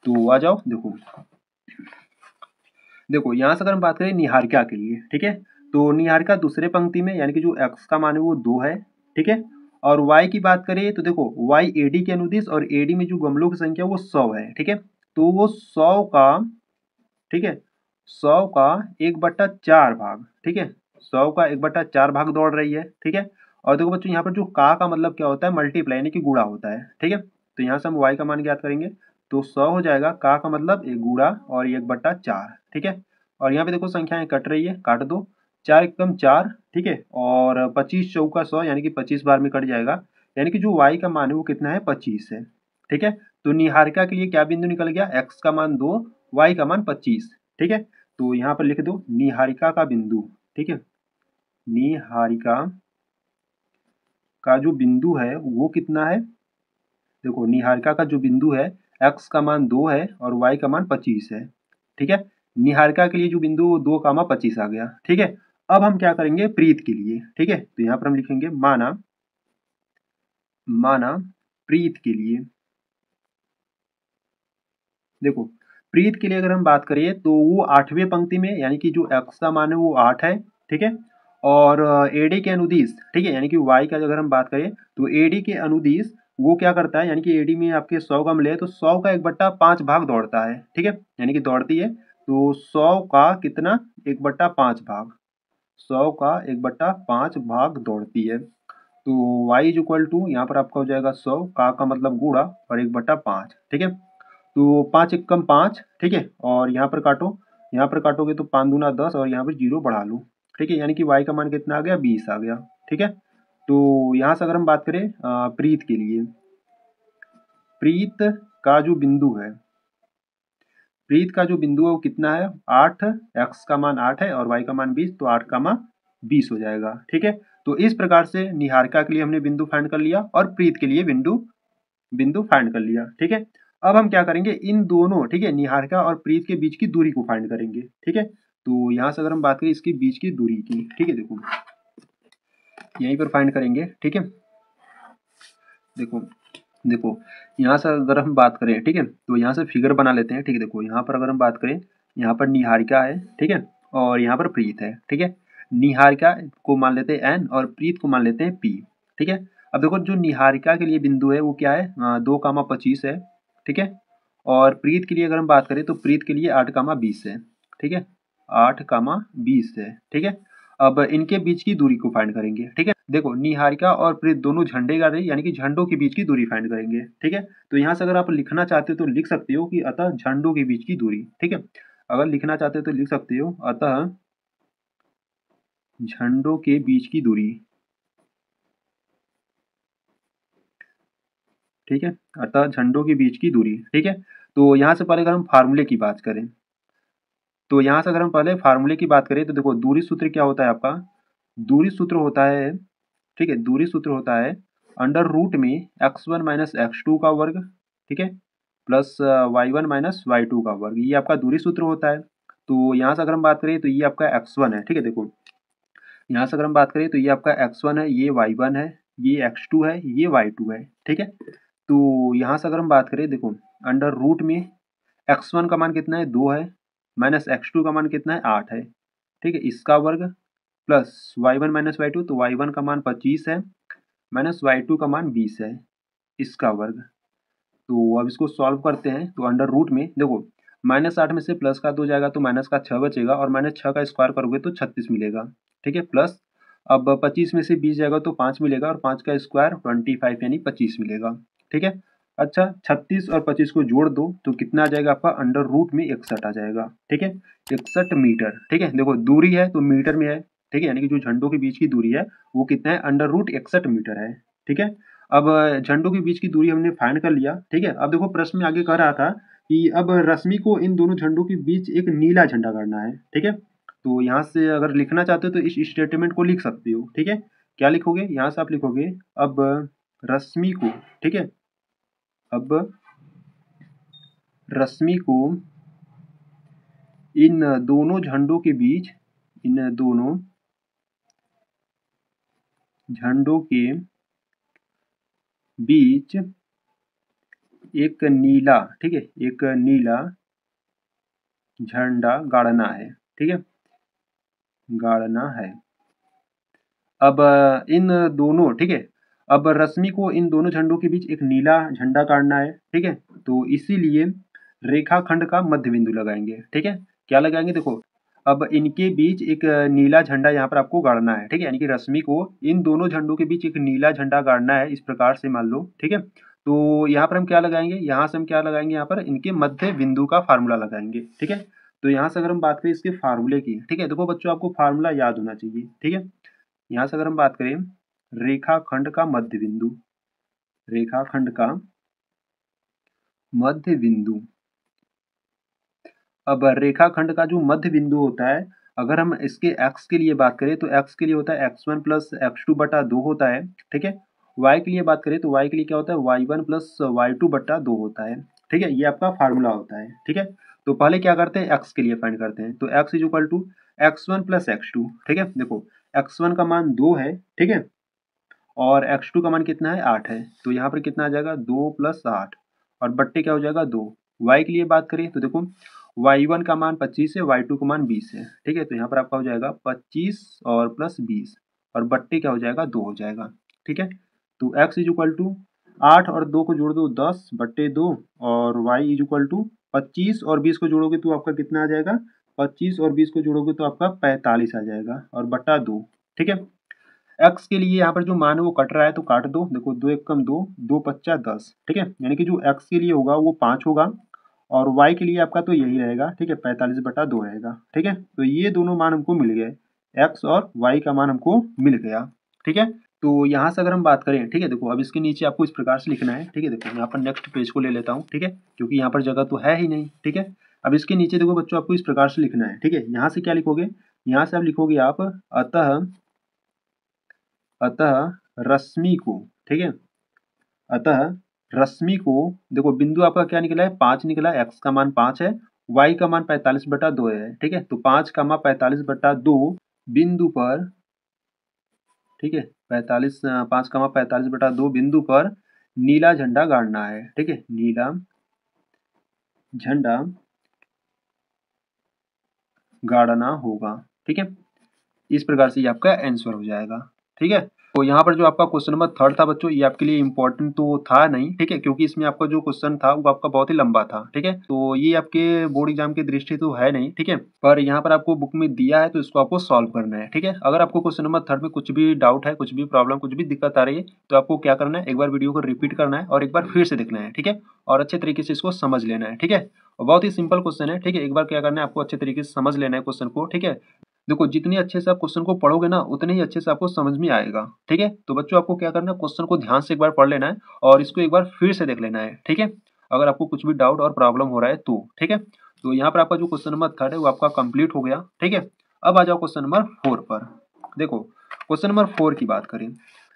तो आ जाओ देखो देखो यहाँ से अगर हम बात करें निहारिका के लिए, ठीक है। तो निहारिका दूसरे पंक्ति में यानी कि जो एक्स का मान है वो 2 है, ठीक है। और वाई की बात करें तो देखो वाई एडी के अनुदिश और एडी में जो गमलों की संख्या वो 100 है, ठीक है। तो वो 100 का, ठीक है, 100 का 1/4 भाग, ठीक है, 100 का 1/4 भाग दौड़ रही है, ठीक है। और देखो बच्चों यहाँ पर जो का मतलब क्या होता है, मल्टीप्लाई यानी कि गुणा होता है, ठीक है। तो यहाँ से हम वाई का मान ज्ञात करेंगे तो 100 हो जाएगा, का मतलब एक गुणा और 1/4, ठीक है। और यहाँ पे देखो संख्याएं कट रही है, काट दो, 4 एकम 4, ठीक है। और 25 चौका 100 यानी कि 25 बार में कट जाएगा, यानी कि जो वाई का मान है वो कितना है, 25 है, ठीक है। तो निहारिका के लिए क्या बिंदु निकल गया, एक्स का मान 2, वाई का मान 25, ठीक है। तो यहाँ पर लिख दो निहारिका का बिंदु, ठीक है। निहारिका का जो बिंदु है वो कितना है, देखो निहारिका का जो बिंदु है एक्स का मान 2 है और वाई का मान 25 है, ठीक है। निहारिका के लिए जो बिंदु 2, 25 आ गया, ठीक है। अब हम क्या करेंगे प्रीत के लिए, ठीक है। तो यहाँ पर हम लिखेंगे माना माना प्रीत के लिए, देखो प्रीत के लिए अगर हम बात करें तो वो 8वें पंक्ति में यानी कि जो एक्स का मान है वो 8 है, ठीक है। और एडी के अनुदिश, ठीक है, यानी कि वाई का अगर हम बात करें तो एडी के अनुदिश वो क्या करता है, यानी कि एडी में आपके 100 गमले हैं तो 100 का 1/5 भाग दौड़ता है, ठीक है, यानी कि दौड़ती है। तो 100 का कितना, 1/5 भाग, 100 का 1/5 भाग दौड़ती है। तो y इज इक्वल टू यहाँ पर आपका हो जाएगा 100 का मतलब गुणा और 1/5, ठीक है। तो 5 एकम 5, ठीक है। और यहाँ पर काटो, यहाँ पर काटोगे तो 5 दूना 10 और यहाँ पर 0 बढ़ा लो, ठीक है। यानी कि y का मान कितना आ गया, 20 आ गया, ठीक है। तो यहाँ से अगर हम बात करें प्रीत के लिए, प्रीत का जो बिंदु है, प्रीत का जो बिंदु है वो कितना है, 8, एक्स का मान 8 है और वाई का मान 20, तो 8 का मान 20 हो जाएगा, ठीक है। तो इस प्रकार से निहारिका के लिए हमने बिंदु फाइंड कर लिया और प्रीत के लिए बिंदु बिंदु फाइंड कर लिया, ठीक है। अब हम क्या करेंगे, इन दोनों, ठीक है, निहारिका और प्रीत के बीच की दूरी को फाइंड करेंगे, ठीक है। तो यहाँ से अगर हम बात करें इसके बीच की दूरी की, ठीक है, देखो यहीं पर फाइंड करेंगे, ठीक है। देखो देखो यहाँ से अगर हम बात करें, ठीक है, तो यहाँ से फिगर बना लेते हैं, ठीक है। देखो यहाँ पर अगर हम बात करें, यहाँ पर निहारिका है, ठीक है, और यहाँ पर प्रीत है, ठीक है। निहारिका को मान लेते हैं एन और प्रीत को मान लेते हैं पी, ठीक है। अब देखो जो निहारिका के लिए बिंदु है वो क्या है, 2,25 है, ठीक है। और प्रीत के लिए अगर हम बात करें तो प्रीत के लिए 8,20 है, ठीक है, 8,20 है, ठीक है। अब इनके बीच की दूरी को फाइंड करेंगे, ठीक है। देखो निहारिका और प्रीत दोनों झंडे गाड़ रहे हैं, यानी कि झंडों के बीच की दूरी फाइंड करेंगे, ठीक है। तो यहाँ से अगर आप लिखना चाहते हो तो लिख सकते हो कि अतः झंडों के बीच की दूरी, ठीक है। अगर लिखना चाहते हो तो लिख सकते हो अतः झंडों के बीच की दूरी, ठीक है, अतः झंडों के बीच की दूरी, ठीक है। तो यहाँ से पहले अगर हम फार्मूले की बात करें, तो यहाँ से अगर हम पहले फार्मूले की बात करें तो देखो दूरी सूत्र क्या होता है आपका, दूरी सूत्र होता है, ठीक है, दूरी सूत्र होता है अंडर रूट में x1 माइनस x2 का वर्ग, ठीक है, प्लस y1 माइनस y2 का वर्ग, ये आपका दूरी सूत्र होता है। तो यहाँ से अगर हम बात करें तो ये आपका x1 है, ठीक है। देखो यहाँ से अगर हम बात करें तो ये आपका x1 है, ये y1 है, ये x2 है, ये y2 है, ठीक है। तो यहाँ से अगर हम बात करें, देखो अंडर रूट में x1 का मान कितना है, 2 है, माइनस x2 का मान कितना है, 8 है, ठीक है, इसका वर्ग प्लस y1 माइनस y2, तो y1 का मान 25 है, माइनस y2 का मान 20 है, इसका वर्ग। तो अब इसको सॉल्व करते हैं तो अंडर रूट में देखो -8 में से प्लस का 2 जाएगा तो माइनस का 6 बचेगा, और -6 का स्क्वायर करोगे तो 36 मिलेगा, ठीक है। प्लस अब 25 में से 20 जाएगा तो 5 मिलेगा, और 5 का स्क्वायर 25 यानी 25 मिलेगा, ठीक है। अच्छा 36 और 25 को जोड़ दो तो कितना आ जाएगा आपका, अंडर रूट में 61 आ जाएगा, ठीक है, 61 मीटर, ठीक है। देखो दूरी है तो मीटर में है, ठीक है, यानी कि जो झंडों के बीच की दूरी है वो कितना है, अंडर रूट 61 मीटर है, ठीक है। अब झंडों के बीच की दूरी हमने फाइंड कर लिया, ठीक है। अब देखो प्रश्न में आगे कह रहा था कि अब रश्मि को इन दोनों झंडों के बीच एक नीला झंडा गाड़ना है, ठीक है। तो यहाँ से अगर लिखना चाहते हो तो इस स्टेटमेंट को लिख सकते हो, ठीक है। क्या लिखोगे, यहाँ से आप लिखोगे अब रश्मि को, ठीक है, अब रश्मि को इन दोनों झंडों के बीच, इन दोनों झंडों के बीच एक नीला, ठीक है, एक नीला झंडा गाड़ना है, ठीक है, गाड़ना है। अब इन दोनों, ठीक है, अब रश्मि को इन दोनों झंडों के बीच एक नीला झंडा गाड़ना है, ठीक है। तो इसीलिए रेखाखंड का मध्य बिंदु लगाएंगे, ठीक है। क्या लगाएंगे, देखो अब इनके बीच एक नीला झंडा यहाँ पर आपको गाड़ना है, ठीक है, यानी कि रश्मि को इन दोनों झंडों के बीच एक नीला झंडा गाड़ना है, इस प्रकार से मान लो, ठीक है। तो यहाँ पर हम क्या लगाएंगे, यहाँ से हम क्या लगाएंगे, यहाँ पर इनके मध्य बिंदु का फार्मूला लगाएंगे, ठीक है। तो यहाँ से अगर हम बात करें इसके फार्मूले की, ठीक है, देखो बच्चों आपको फार्मूला याद होना चाहिए, ठीक है। यहाँ से अगर हम बात करें रेखाखंड का मध्य बिंदु, रेखाखंड का मध्य बिंदु, अब रेखाखंड का जो मध्य बिंदु होता है, अगर हम इसके x के लिए बात करें तो x के लिए होता है x1 प्लस x2 बटा 2 होता है, ठीक है। y के लिए बात करें तो y के लिए क्या होता है, y1 प्लस y2 बटा 2 होता है, ठीक है, ये आपका फार्मूला होता है, ठीक है। तो पहले क्या करते हैं, x के लिए फाइंड करते हैं, तो x is equal to x1 plus x2, ठीक है। देखो x1 का मान 2 है, ठीक है, और x2 का मान कितना है, 8 है, तो यहाँ पर कितना आ जाएगा, 2 प्लस 8, और बट्टे क्या हो जाएगा, 2। y के लिए बात करें तो देखो y1 का मान 25 है, y2 का मान 20 है, ठीक है। तो यहाँ पर आपका हो जाएगा 25 और प्लस 20, और बट्टे क्या हो जाएगा, 2 हो जाएगा, ठीक है। तो x इज इक्वल टू 8 और 2 को जोड़ दो 10 बट्टे 2, और y इज इक्वल टू 25 और 20 को जोड़ोगे तो आपका कितना आ जाएगा, 25 और 20 को जोड़ोगे तो आपका 45 आ जाएगा, और बट्टा 2, ठीक है। x के लिए यहाँ पर जो मान है वो कट रहा है तो काट दो, देखो 2 एक कम 2, 2 पच्चा 10, ठीक है, यानी कि जो x के लिए होगा वो 5 होगा, और y के लिए आपका तो यही रहेगा, ठीक है, 45 बटा 2 रहेगा, ठीक है। तो ये दोनों मान हमको मिल गए, x और y का मान हमको मिल गया, ठीक है। तो यहाँ से अगर हम बात करें, ठीक है, देखो अब इसके नीचे आपको इस प्रकार से लिखना है, ठीक है। देखो यहाँ पर नेक्स्ट पेज को ले लेता हूँ, ठीक है, क्योंकि यहाँ पर जगह तो है ही नहीं, ठीक है। अब इसके नीचे देखो बच्चों आपको इस प्रकार से लिखना है, ठीक है। यहाँ से क्या लिखोगे, यहाँ से आप लिखोगे आप अतः, अतः रश्मि को, ठीक है, अतः रश्मि को, देखो बिंदु आपका क्या निकला है, 5 निकला है, x का मान 5 है, y का मान 45 बटा 2 है, ठीक है। तो 5 का मान 45 बटा 2 बिंदु पर, ठीक है, 45 5 का मान 45 बटा 2 बिंदु पर नीला झंडा गाड़ना है, ठीक है, नीला झंडा गाड़ना होगा, ठीक है। इस प्रकार से ये आपका आंसर हो जाएगा, ठीक है। तो यहाँ पर जो आपका क्वेश्चन नंबर 3 था बच्चों, ये आपके लिए इम्पोर्टेंट तो था नहीं, ठीक है, क्योंकि इसमें आपका जो क्वेश्चन था वो आपका बहुत ही लंबा था, ठीक है। तो ये आपके बोर्ड एग्जाम की दृष्टि तो है नहीं, ठीक है, पर यहाँ पर आपको बुक में दिया है तो इसको आपको सॉल्व करना है, ठीक है। अगर आपको क्वेश्चन नंबर 3 में कुछ भी डाउट है, कुछ भी प्रॉब्लम, कुछ भी दिक्कत आ रही है, तो आपको क्या करना है, एक बार वीडियो को रिपीट करना है और एक बार फिर से देखना है, ठीक है, और अच्छे तरीके से इसको समझ लेना है, ठीक है। और बहुत ही सिंपल क्वेश्चन है, ठीक है, एक बार क्या करना है, आपको अच्छे तरीके से समझ लेना है क्वेश्चन को, ठीक है। देखो जितनी अच्छे से आप क्वेश्चन को पढ़ोगे ना उतने ही अच्छे से आपको समझ में आएगा, ठीक है। तो बच्चों आपको क्या करना है, क्वेश्चन को ध्यान से एक बार पढ़ लेना है और इसको एक बार फिर से देख लेना है, ठीक है, अगर आपको कुछ भी डाउट और प्रॉब्लम हो रहा है तो, ठीक है। तो यहाँ पर आपका जो क्वेश्चन नंबर 3 है वो आपका कंप्लीट हो गया, ठीक है। अब आ जाओ क्वेश्चन नंबर 4 पर। देखो क्वेश्चन नंबर 4 की बात करें,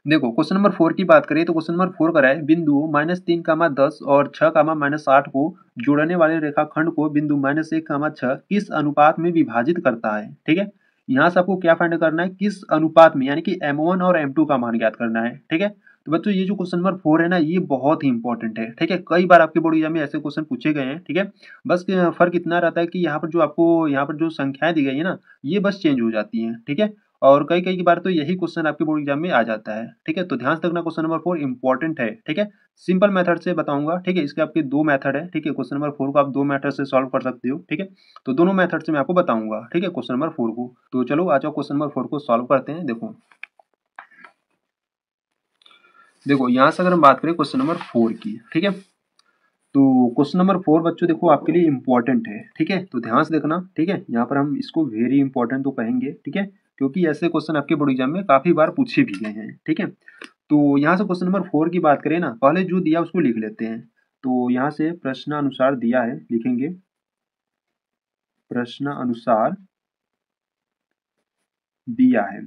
देखो क्वेश्चन नंबर 4 की बात करें तो क्वेश्चन नंबर 4 कर है, बिंदु -3, 10 और 6, -8 को जोड़ने वाले रेखाखंड को बिंदु -1, 6 किस अनुपात में विभाजित करता है, ठीक है। यहाँ से आपको क्या फाइंड करना है, किस अनुपात में, यानी कि M1 और M2 का मान ज्ञात करना है, ठीक है। तो बच्चों ये जो क्वेश्चन नंबर 4 है ना, ये बहुत ही इंपॉर्टेंट है, ठीक है, कई बार आपके बोर्ड एग्जाम में ऐसे क्वेश्चन पूछे गए हैं, ठीक है। बस फर्क इतना रहता है कि यहाँ पर जो आपको यहाँ पर जो संख्याएं दी गई है ना, ये बस चेंज हो जाती हैं, ठीक है। और कई कई बार तो यही क्वेश्चन आपके बोर्ड एग्जाम में आ जाता है, ठीक है। तो ध्यान से रखना, क्वेश्चन नंबर 4 इंपॉर्टेंट है, ठीक है। सिंपल मेथड से बताऊंगा, ठीक है, इसके आपके 2 मेथड है, ठीक है। क्वेश्चन नंबर 4 को आप 2 मेथड से सॉल्व कर सकते हो, ठीक है। तो दोनों मेथड से मैं आपको बताऊंगा, ठीक है, क्वेश्चन नंबर 4 को। तो चलो आ जाओ क्वेश्चन नंबर 4 को सॉल्व करते हैं। देखो देखो यहाँ से अगर हम बात करें क्वेश्चन नंबर 4 की, ठीक है, तो क्वेश्चन नंबर 4 बच्चों देखो आपके लिए इंपॉर्टेंट है, ठीक है, तो ध्यान से देखना, ठीक है। यहाँ पर हम इसको वेरी इंपॉर्टेंट तो कहेंगे, ठीक है, क्योंकि ऐसे क्वेश्चन आपके बोर्ड एग्जाम में काफी बार पूछे भी गए हैं, ठीक है। तो यहाँ से क्वेश्चन नंबर 4 की बात करें ना, पहले जो दिया उसको लिख लेते हैं। तो यहाँ से प्रश्न अनुसार दिया है, लिखेंगे प्रश्न अनुसार दिया है।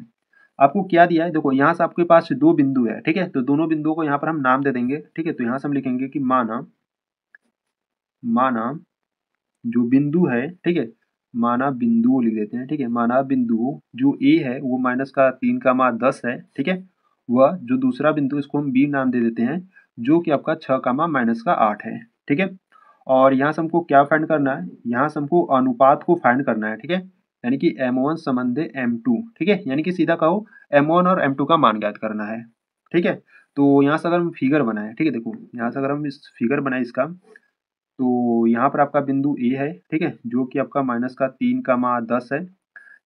आपको क्या दिया है, देखो यहाँ से आपके पास 2 बिंदु है, ठीक है, तो दोनों बिंदुओं को यहाँ पर हम नाम दे देंगे, ठीक है। तो यहाँ से हम लिखेंगे कि माना माना जो बिंदु है, ठीक है, माना बिंदु लिख देते हैं, ठीक है, माना बिंदु जो ए है वो -3, 10 है, ठीक है। वह जो दूसरा बिंदु, इसको हम बी नाम दे देते हैं, जो कि आपका 6, -8 है, ठीक है। और यहाँ से हमको क्या फाइंड करना है, यहाँ से हमको अनुपात को फाइंड करना है, ठीक है, यानी कि M1 संबंधे M2, ठीक है, यानी कि सीधा कहो M1 और M2 का मान ज्ञात करना है, ठीक है। तो यहाँ से अगर हम फिगर बनाए, ठीक है, देखो यहाँ से अगर हम इस फिगर बनाए इसका, तो यहाँ पर आपका बिंदु ए है, ठीक है, जो कि आपका -3, 10 है।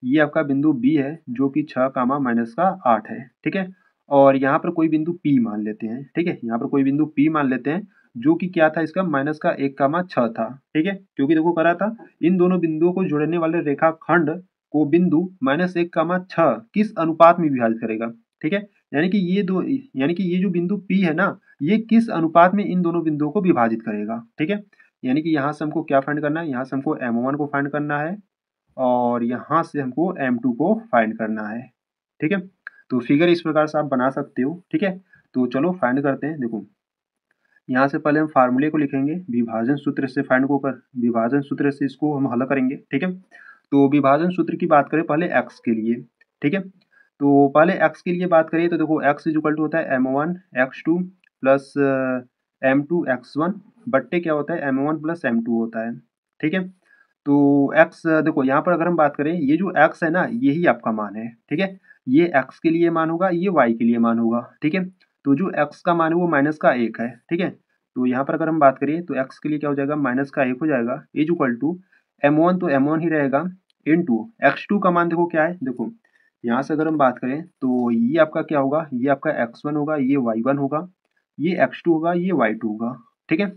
ये आपका बिंदु बी है जो कि 6, -8 है, ठीक है। और यहाँ पर कोई बिंदु पी मान लेते हैं, ठीक है, यहाँ पर कोई बिंदु पी मान लेते हैं, जो कि क्या था इसका -1, 6 था, ठीक है। क्योंकि देखो करा था, इन दोनों बिंदुओं को जोड़ने वाले रेखाखंड को बिंदु -1, 6 किस अनुपात में विभाजित करेगा, ठीक है। यानी कि ये जो बिंदु पी है ना, ये किस अनुपात में इन दोनों बिंदुओं को विभाजित करेगा, ठीक है। यानी कि यहाँ से हमको क्या फाइंड करना है, यहाँ से हमको M1 को फाइंड करना है और यहाँ से हमको M2 को फाइंड करना है, ठीक है। तो फिगर इस प्रकार से आप बना सकते हो, ठीक है। तो चलो फाइंड करते हैं। देखो यहाँ से पहले हम फार्मूले को लिखेंगे, विभाजन सूत्र से फाइंड को कर विभाजन सूत्र से इसको हम हल करेंगे, ठीक है। तो विभाजन सूत्र की बात करें पहले x के लिए, ठीक है। तो पहले x के लिए बात करें तो देखो x इज इक्वल टू होता है M1 x2 plus M2 x1 बट्टे क्या होता है M1 प्लस M2 होता है, ठीक है। तो x देखो यहाँ पर अगर हम बात करें, ये जो x है ना यही आपका मान है, ठीक है। ये x के लिए मान होगा, ये y के लिए मान होगा, ठीक है। तो जो x का मान है वो -1 है, ठीक है। तो यहाँ पर अगर हम बात करें तो x के लिए क्या हो जाएगा, -1 हो जाएगा, इज इक्वल टू M1 तो M1 ही रहेगा, इनटू x2 का मान देखो क्या है, देखो यहाँ से अगर हम बात करें तो ये आपका क्या होगा, ये आपका x1 होगा, ये y1 होगा, ये x2 होगा, ये y2 होगा, ठीक है।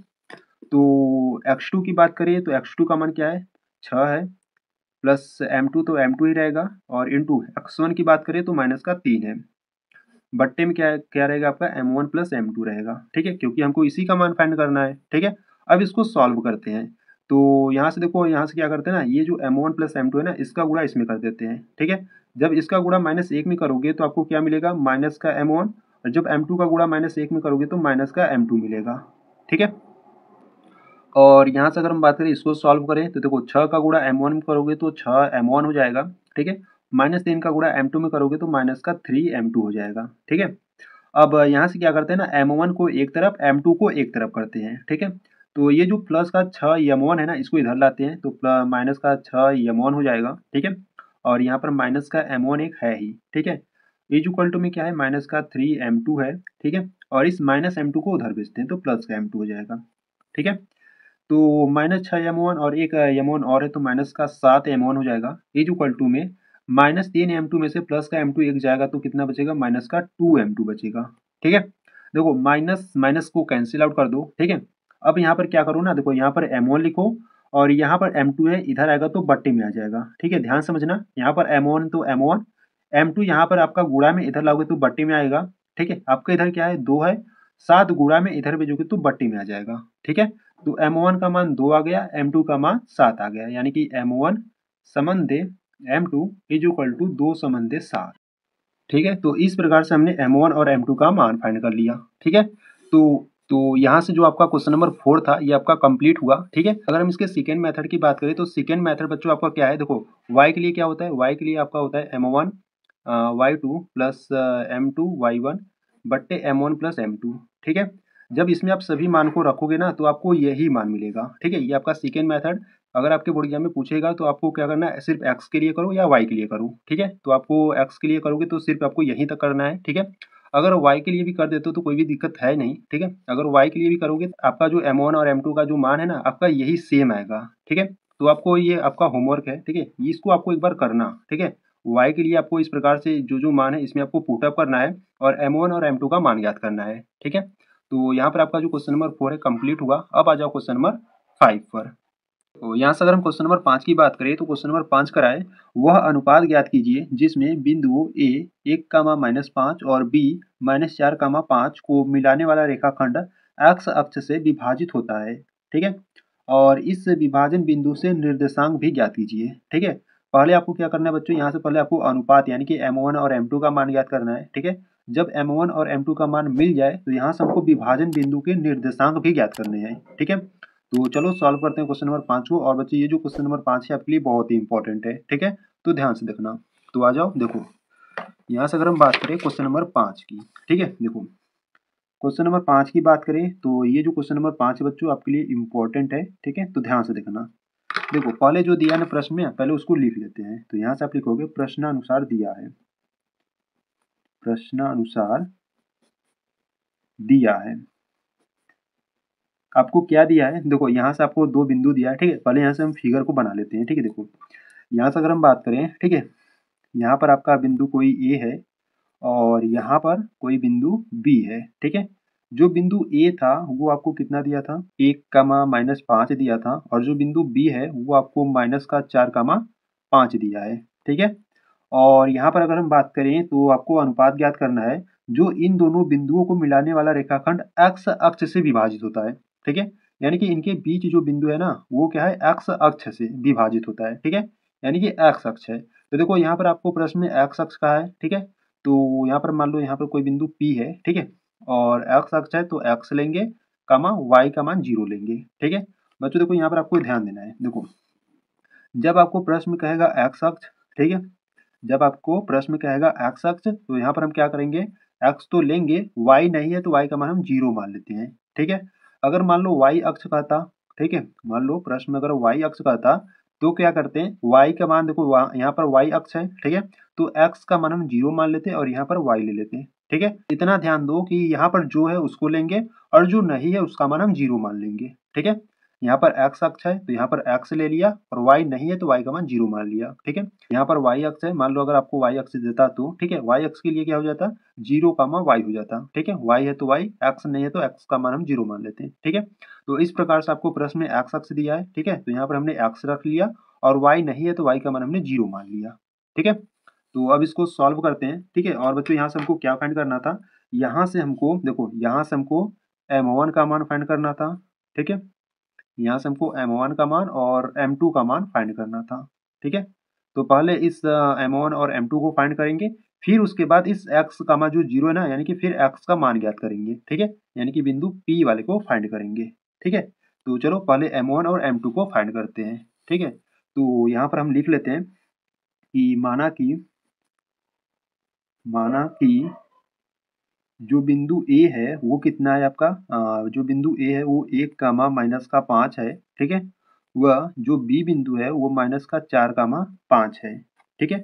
तो x2 की बात करें तो x2 का मान क्या है, 6 है, प्लस M2 तो M2 ही रहेगा, और इंटू x1 की बात करें तो -3 है, बट्टे में क्या क्या रहेगा आपका M1 प्लस M2 रहेगा, ठीक है, क्योंकि हमको इसी का मान फाइंड करना है, ठीक है। अब इसको सॉल्व करते हैं। तो यहाँ से देखो, यहाँ से क्या करते हैं ना, ये जो M1 प्लस M2 है ना, इसका गुणा इसमें कर देते हैं, ठीक है। जब इसका गुणा -1 में करोगे तो आपको क्या मिलेगा, माइनस का M1, और जब M2 का गुणा -1 में करोगे तो माइनस का M2 मिलेगा, ठीक है। और यहाँ से अगर हम बात करें इसको सॉल्व करें तो देखो 6 का गुणा M1 में करोगे तो 6M1 हो जाएगा, ठीक है। -3 का गुणा M2 में करोगे तो -3M2 हो जाएगा, ठीक है। अब यहाँ से क्या करते हैं ना, M1 को एक तरफ, M2 को एक तरफ करते हैं, ठीक है। तो ये जो प्लस का 6 M1 है ना, इसको इधर लाते हैं तो माइनस का 6 M1 हो जाएगा, ठीक है। और यहाँ पर माइनस का M1 एक है ही, ठीक है। इज इक्वल टू में क्या है, माइनस का 3M2 है, ठीक है। और इस माइनस M2 को उधर भेजते हैं तो प्लस का M2 हो जाएगा, ठीक है। तो माइनस 6M1 और एक M1 और है तो माइनस का 7M1 हो जाएगा। इज इक्वल टू में माइनस 3M2 में से प्लस का M2 एक जाएगा तो कितना बचेगा, माइनस का 2M2 बचेगा, ठीक है। देखो माइनस माइनस को कैंसिल आउट कर दो, ठीक है। अब यहाँ पर क्या करो ना, देखो यहाँ पर M1 लिखो और यहाँ पर M2 है, इधर आएगा तो बट्टे में आ जाएगा, ठीक है। ध्यान समझना, यहाँ पर M1 तो M1, M2 यहाँ पर आपका गुणा में इधर लाओगे तो बट्टे में आएगा, ठीक है। आपका इधर क्या है, 2 है, 7 गुणा में इधर भेजोगे तो बट्टे में आ जाएगा, ठीक है। तो M1 का मान 2 आ गया, M2 का मान 7 आ गया, यानी कि M1 समंदे M2 इज इक्वल टू 2 समंदे 7, ठीक है। तो इस प्रकार से हमने M1 और M2 का मान फाइंड कर लिया, ठीक है। तो यहाँ से जो आपका क्वेश्चन नंबर 4 था ये आपका कंप्लीट हुआ, ठीक है। अगर हम इसके सेकेंड मेथड की बात करें तो सेकेंड मेथड बच्चों आपका क्या है, देखो y के लिए क्या होता है, y के लिए आपका होता है M1 y2 plus M2 y1 बट्टे M1 प्लस M2, ठीक है। जब इसमें आप सभी मान को रखोगे ना तो आपको यही मान मिलेगा, ठीक है। ये आपका सेकेंड मेथड। अगर आपके बोर्ड एग्जाम में पूछेगा तो आपको क्या करना है, सिर्फ x के लिए करो या y के लिए करो, ठीक है। तो आपको x के लिए करोगे तो सिर्फ आपको यहीं तक करना है, ठीक है। अगर y के लिए भी कर देते हो तो कोई भी दिक्कत है नहीं, ठीक है। अगर y के लिए भी करोगे तो आपका जो M1 और M2 का जो मान है ना, आपका यही सेम आएगा, ठीक है। तो आपको ये आपका होमवर्क है, ठीक है, इसको आपको एक बार करना, ठीक है। y के लिए आपको इस प्रकार से जो जो मान है इसमें आपको पुटअप करना है और M1 और M2 का मान ज्ञात करना है, ठीक है। तो यहाँ पर आपका जो क्वेश्चन नंबर 4 है कंप्लीट हुआ। अब आ जाओ क्वेश्चन नंबर 5 पर। तो यहाँ से अगर हम क्वेश्चन नंबर 5 की बात करें तो क्वेश्चन नंबर 5 कराए, वह अनुपात ज्ञात कीजिए जिसमें बिंदुओं a 1, -5 और b -4, 5 को मिलाने वाला रेखाखंड x अक्ष से विभाजित होता है, ठीक है। और इस विभाजन बिंदु से निर्देशांक भी ज्ञात कीजिए, ठीक है। पहले आपको क्या करना है बच्चों, यहाँ से पहले आपको अनुपात यानी कि M1 और M2 का मान ज्ञात करना है, ठीक है। जब M1 और M2 का मान मिल जाए तो यहाँ से हमको विभाजन बिंदु के निर्देशांक भी ज्ञात करने हैं, ठीक है। तो चलो सॉल्व करते हैं क्वेश्चन नंबर 5 को। और बच्चे ये जो क्वेश्चन नंबर 5 है आपके लिए बहुत ही इंपॉर्टेंट है, ठीक है। तो ध्यान से देखना। तो आ जाओ, देखो यहाँ से अगर हम बात करें क्वेश्चन नंबर 5 की, ठीक है। देखो क्वेश्चन नंबर 5 की बात करें तो ये जो क्वेश्चन नंबर 5 है बच्चों आपके लिए इंपॉर्टेंट है, ठीक है। तो ध्यान से देखना। देखो पहले जो दिया है ना प्रश्न में, पहले उसको लिख लेते हैं। तो यहाँ से आप लिखोगे प्रश्नानुसार दिया है, प्रश्नानुसार दिया है। आपको क्या दिया है, देखो यहाँ से आपको 2 बिंदु दिया है, ठीक है। पहले यहाँ से हम फिगर को बना लेते हैं, ठीक है। देखो यहाँ से अगर हम बात करें, ठीक है, यहाँ पर आपका बिंदु कोई A है और यहाँ पर कोई बिंदु B है, ठीक है। जो बिंदु A था वो आपको कितना दिया था, 1, -5 दिया था, और जो बिंदु B है वो आपको -4, 5 दिया है, ठीक है। और यहाँ पर अगर हम बात करें तो आपको अनुपात ज्ञात करना है जो इन दोनों बिंदुओं को मिलाने वाला रेखाखंड x अक्ष से विभाजित होता है, ठीक है। यानी कि इनके बीच जो बिंदु है ना वो क्या है, x अक्ष से विभाजित होता है, ठीक है। यानी कि x अक्ष है। तो देखो यहाँ पर आपको प्रश्न में x अक्ष का है, ठीक है। तो यहाँ पर मान लो यहाँ पर कोई बिंदु P है, ठीक है, और x अक्ष है तो x लेंगे, कमा y का मान 0 लेंगे, ठीक है। बच्चों देखो यहाँ पर आपको ध्यान देना है। देखो जब आपको प्रश्न में कहेगा x अक्ष, ठीक है, जब आपको प्रश्न में कहेगा x अक्ष तो यहाँ पर हम क्या करेंगे, x तो लेंगे, y नहीं है तो y का मान हम 0 मान लेते हैं, ठीक है। अगर मान लो y अक्ष कहता, ठीक है, मान लो प्रश्न में अगर y अक्ष कहता तो क्या करते हैं, y का मान देखो यहाँ पर y अक्ष है, ठीक है, तो x का मान हम 0 मान लेते हैं और यहाँ पर y ले लेते हैं, ठीक है। इतना ध्यान दो कि यहाँ पर जो है उसको लेंगे और जो नहीं है उसका मान हम 0 मान लेंगे, ठीक है। यहाँ पर x अक्ष है तो यहाँ पर x ले लिया और y नहीं है तो y का मान 0 मान लिया, ठीक है। यहाँ पर y अक्ष है, मान लो अगर आपको y अक्ष देता तो, ठीक है, y अक्ष के लिए क्या हो जाता, 0, y हो जाता, ठीक है। y है तो y, x नहीं है तो x का मान हम 0 मान लेते हैं, ठीक है। तो इस प्रकार से आपको प्रश्न में x अक्ष दिया है, ठीक है, तो यहाँ पर हमने x रख लिया और y नहीं है तो y का मान हमने 0 मान लिया, ठीक है। तो अब इसको सॉल्व करते हैं, ठीक है। और बच्चों यहाँ से हमको क्या फाइंड करना था, यहाँ से हमको देखो यहाँ से हमको M1 का मान फाइंड करना था, ठीक है। यहाँ से हमको M1 का मान और M2 का मान फाइंड करना था, ठीक है। तो पहले इस M1 और M2 को फाइंड करेंगे, फिर उसके बाद इस x का मान जो 0 है ना, यानी कि फिर x का मान ज्ञात करेंगे, ठीक है। यानी कि बिंदु P वाले को फाइंड करेंगे, ठीक है। तो चलो पहले M1 और M2 को फाइंड करते हैं, ठीक है। तो यहाँ पर हम लिख लेते हैं कि माना कि जो बिंदु ए है वो कितना है आपका, जो बिंदु ए है वो 1 कामा माइनस का 5 है, ठीक है। वह जो बी बिंदु है वो माइनस का 4 कामा 5 है, ठीक है।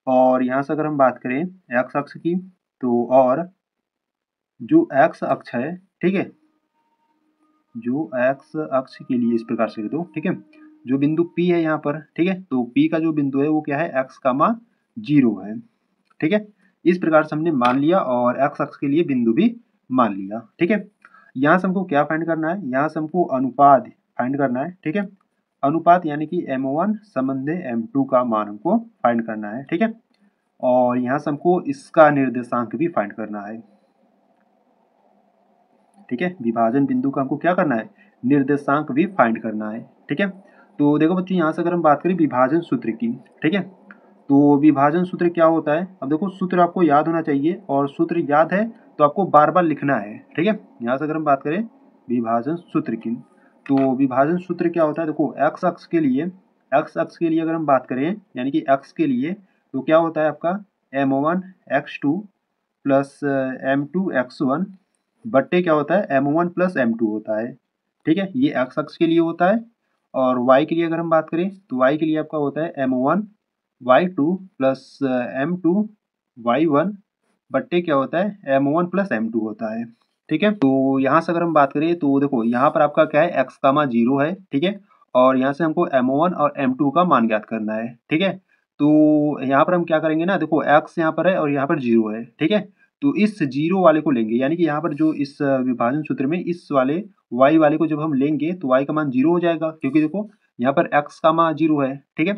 और यहाँ से अगर हम बात करें एक्स अक्ष की, तो और जो एक्स अक्ष है, ठीक है, जो एक्स अक्ष के लिए इस प्रकार से लिख दो, ठीक है। जो बिंदु P है यहाँ पर, ठीक है, तो P का जो बिंदु है वो क्या है, एक्स कामा 0 है, ठीक है। इस प्रकार से हमने मान लिया और एक्स अक्ष के लिए बिंदु भी मान लिया, ठीक है। यहाँ से हमको क्या फाइंड करना है, यहाँ से हमको अनुपात फाइंड करना है, ठीक है। अनुपात यानी कि M1 संबंधी M2 का मान हमको फाइंड करना है, ठीक है। और यहाँ से हमको इसका निर्देशांक भी फाइंड करना है, ठीक है। विभाजन बिंदु का हमको क्या करना है, निर्देशांक भी फाइंड करना है, ठीक है। तो देखो बच्चों, यहाँ से अगर हम बात करें विभाजन सूत्र की, ठीक है, तो विभाजन सूत्र क्या होता है। अब देखो सूत्र आपको याद होना चाहिए, और सूत्र याद है तो आपको बार बार लिखना है, ठीक है। यहाँ से अगर हम बात करें विभाजन सूत्र की, तो विभाजन सूत्र क्या होता है, देखो एक्स अक्ष के लिए, एक्स अक्ष के लिए अगर हम बात करें यानी कि एक्स के लिए, तो क्या होता है आपका M1 x2 plus M2 x1 बट्टे क्या होता है M1 प्लस M2 होता है, ठीक है। ये एक्स अक्ष के लिए होता है। और y के लिए अगर हम बात करें तो y के लिए आपका होता है M1 y2 plus M2 y1 बट्टे क्या होता है M1 प्लस M2 होता है, ठीक है। तो यहाँ से अगर हम बात करें तो देखो यहाँ पर आपका क्या है x कामा 0 है, ठीक है। और यहाँ से हमको M1 और M2 का मान ज्ञात करना है, ठीक है। तो यहाँ पर हम क्या करेंगे ना, देखो x यहाँ पर है और यहाँ पर 0 है, ठीक है। तो इस 0 वाले को लेंगे, यानी कि यहाँ पर जो इस विभाजन सूत्र में इस वाले y वाले को जब हम लेंगे तो y का मान 0 हो जाएगा, क्योंकि देखो यहाँ पर x का मान 0 है, ठीक है।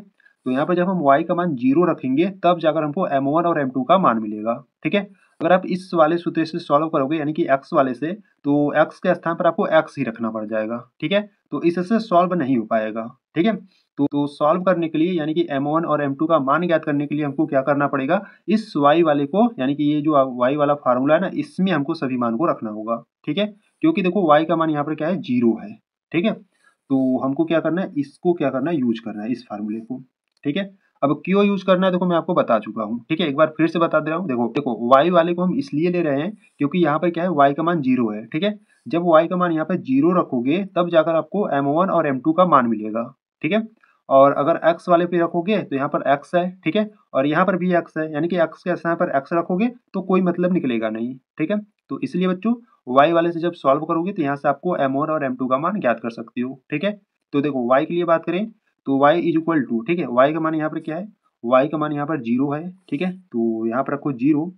तो यहाँ पर जब हम y का मान 0 रखेंगे तब जाकर हमको M1 और M2 का मान मिलेगा, ठीक है। अगर आप इस वाले सूत्र से सॉल्व करोगे यानी कि x वाले से, तो x के स्थान पर आपको x ही रखना पड़ जाएगा, ठीक है। तो इससे सॉल्व नहीं हो पाएगा, ठीक है। तो सॉल्व करने के लिए यानी कि M1 और M2 का मान ज्ञात करने के लिए हमको क्या करना पड़ेगा, इस y वाले को यानी कि ये जो y वाला फार्मूला है ना, इसमें हमको सभी मान को रखना होगा, ठीक है। क्योंकि देखो y का मान यहाँ पर क्या है 0 है, ठीक है। तो हमको क्या करना है, इसको क्या करना है, यूज करना है इस फार्मूले को, ठीक है। अब क्यों यूज करना है देखो मैं आपको बता चुका हूँ, ठीक है। एक बार फिर से बता दे रहा हूँ, देखो देखो y वाले को हम इसलिए ले रहे हैं क्योंकि यहाँ पर क्या है y का मान 0 है, ठीक है। जब y का मान यहाँ पे 0 रखोगे तब जाकर आपको M1 और M2 का मान मिलेगा, ठीक है। और अगर x वाले पे रखोगे तो यहाँ पर x है, ठीक है। और यहाँ पर भी x है, यानी कि x के स्थान पर x रखोगे तो कोई मतलब निकलेगा नहीं, ठीक है। तो इसलिए बच्चों y वाले से जब सॉल्व करोगे तो यहाँ से आपको M1 और M2 का मान ज्ञात कर सकते हो, ठीक है। तो देखो y के लिए बात करें तो y इज इक्वल टू, ठीक है, y का मान यहाँ पर क्या है, y का मान यहाँ पर 0 है, ठीक है। तो यहाँ पर रखो 0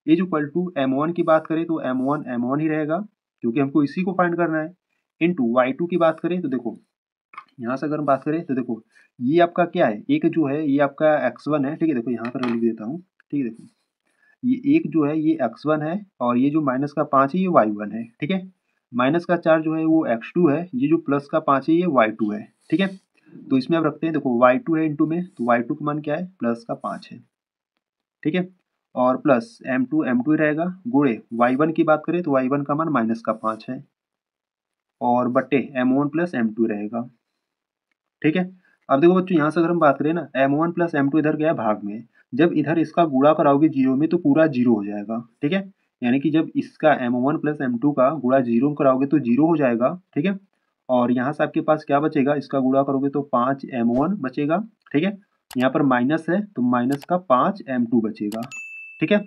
इज इक्वल टू M1 की बात करें तो M1 M1 ही रहेगा, क्योंकि हमको इसी को फाइंड करना है। इनटू y2 की बात करें तो देखो यहाँ से अगर हम बात करें तो देखो ये आपका क्या है, एक जो है ये आपका x1 है, ठीक है। देखो यहाँ पर लिख देता हूँ, ठीक है। देखो ये एक जो है ये x1 है, और ये जो माइनस का 5 है ये y1 है, ठीक है। माइनस का 4 जो है वो x2 है, ये जो प्लस का 5 है ये y2 है, ठीक है। तो इसमें अब रखते हैं, देखो y2 है इंटू में, तो y2 का मान क्या है, प्लस का 5 है, ठीक है। और प्लस M2 ही रहेगा, गुणे y1 की बात करें तो y1 का मान माइनस का 5 है, और बट्टे M1 प्लस M2 रहेगा, ठीक है। अब देखो बच्चों यहाँ से अगर हम बात करें ना, M1 प्लस M2 इधर गया भाग में, जब इधर इसका गुणा कराओगे 0 में तो पूरा 0 हो जाएगा, ठीक है। यानी कि जब इसका M1 प्लस M2 का गुणा 0 कराओगे तो 0 हो जाएगा, ठीक है। और यहाँ से आपके पास क्या बचेगा, इसका गुणा करोगे तो 5 M1 बचेगा, ठीक है। यहाँ पर माइनस है तो माइनस का 5 M2 बचेगा, ठीक है।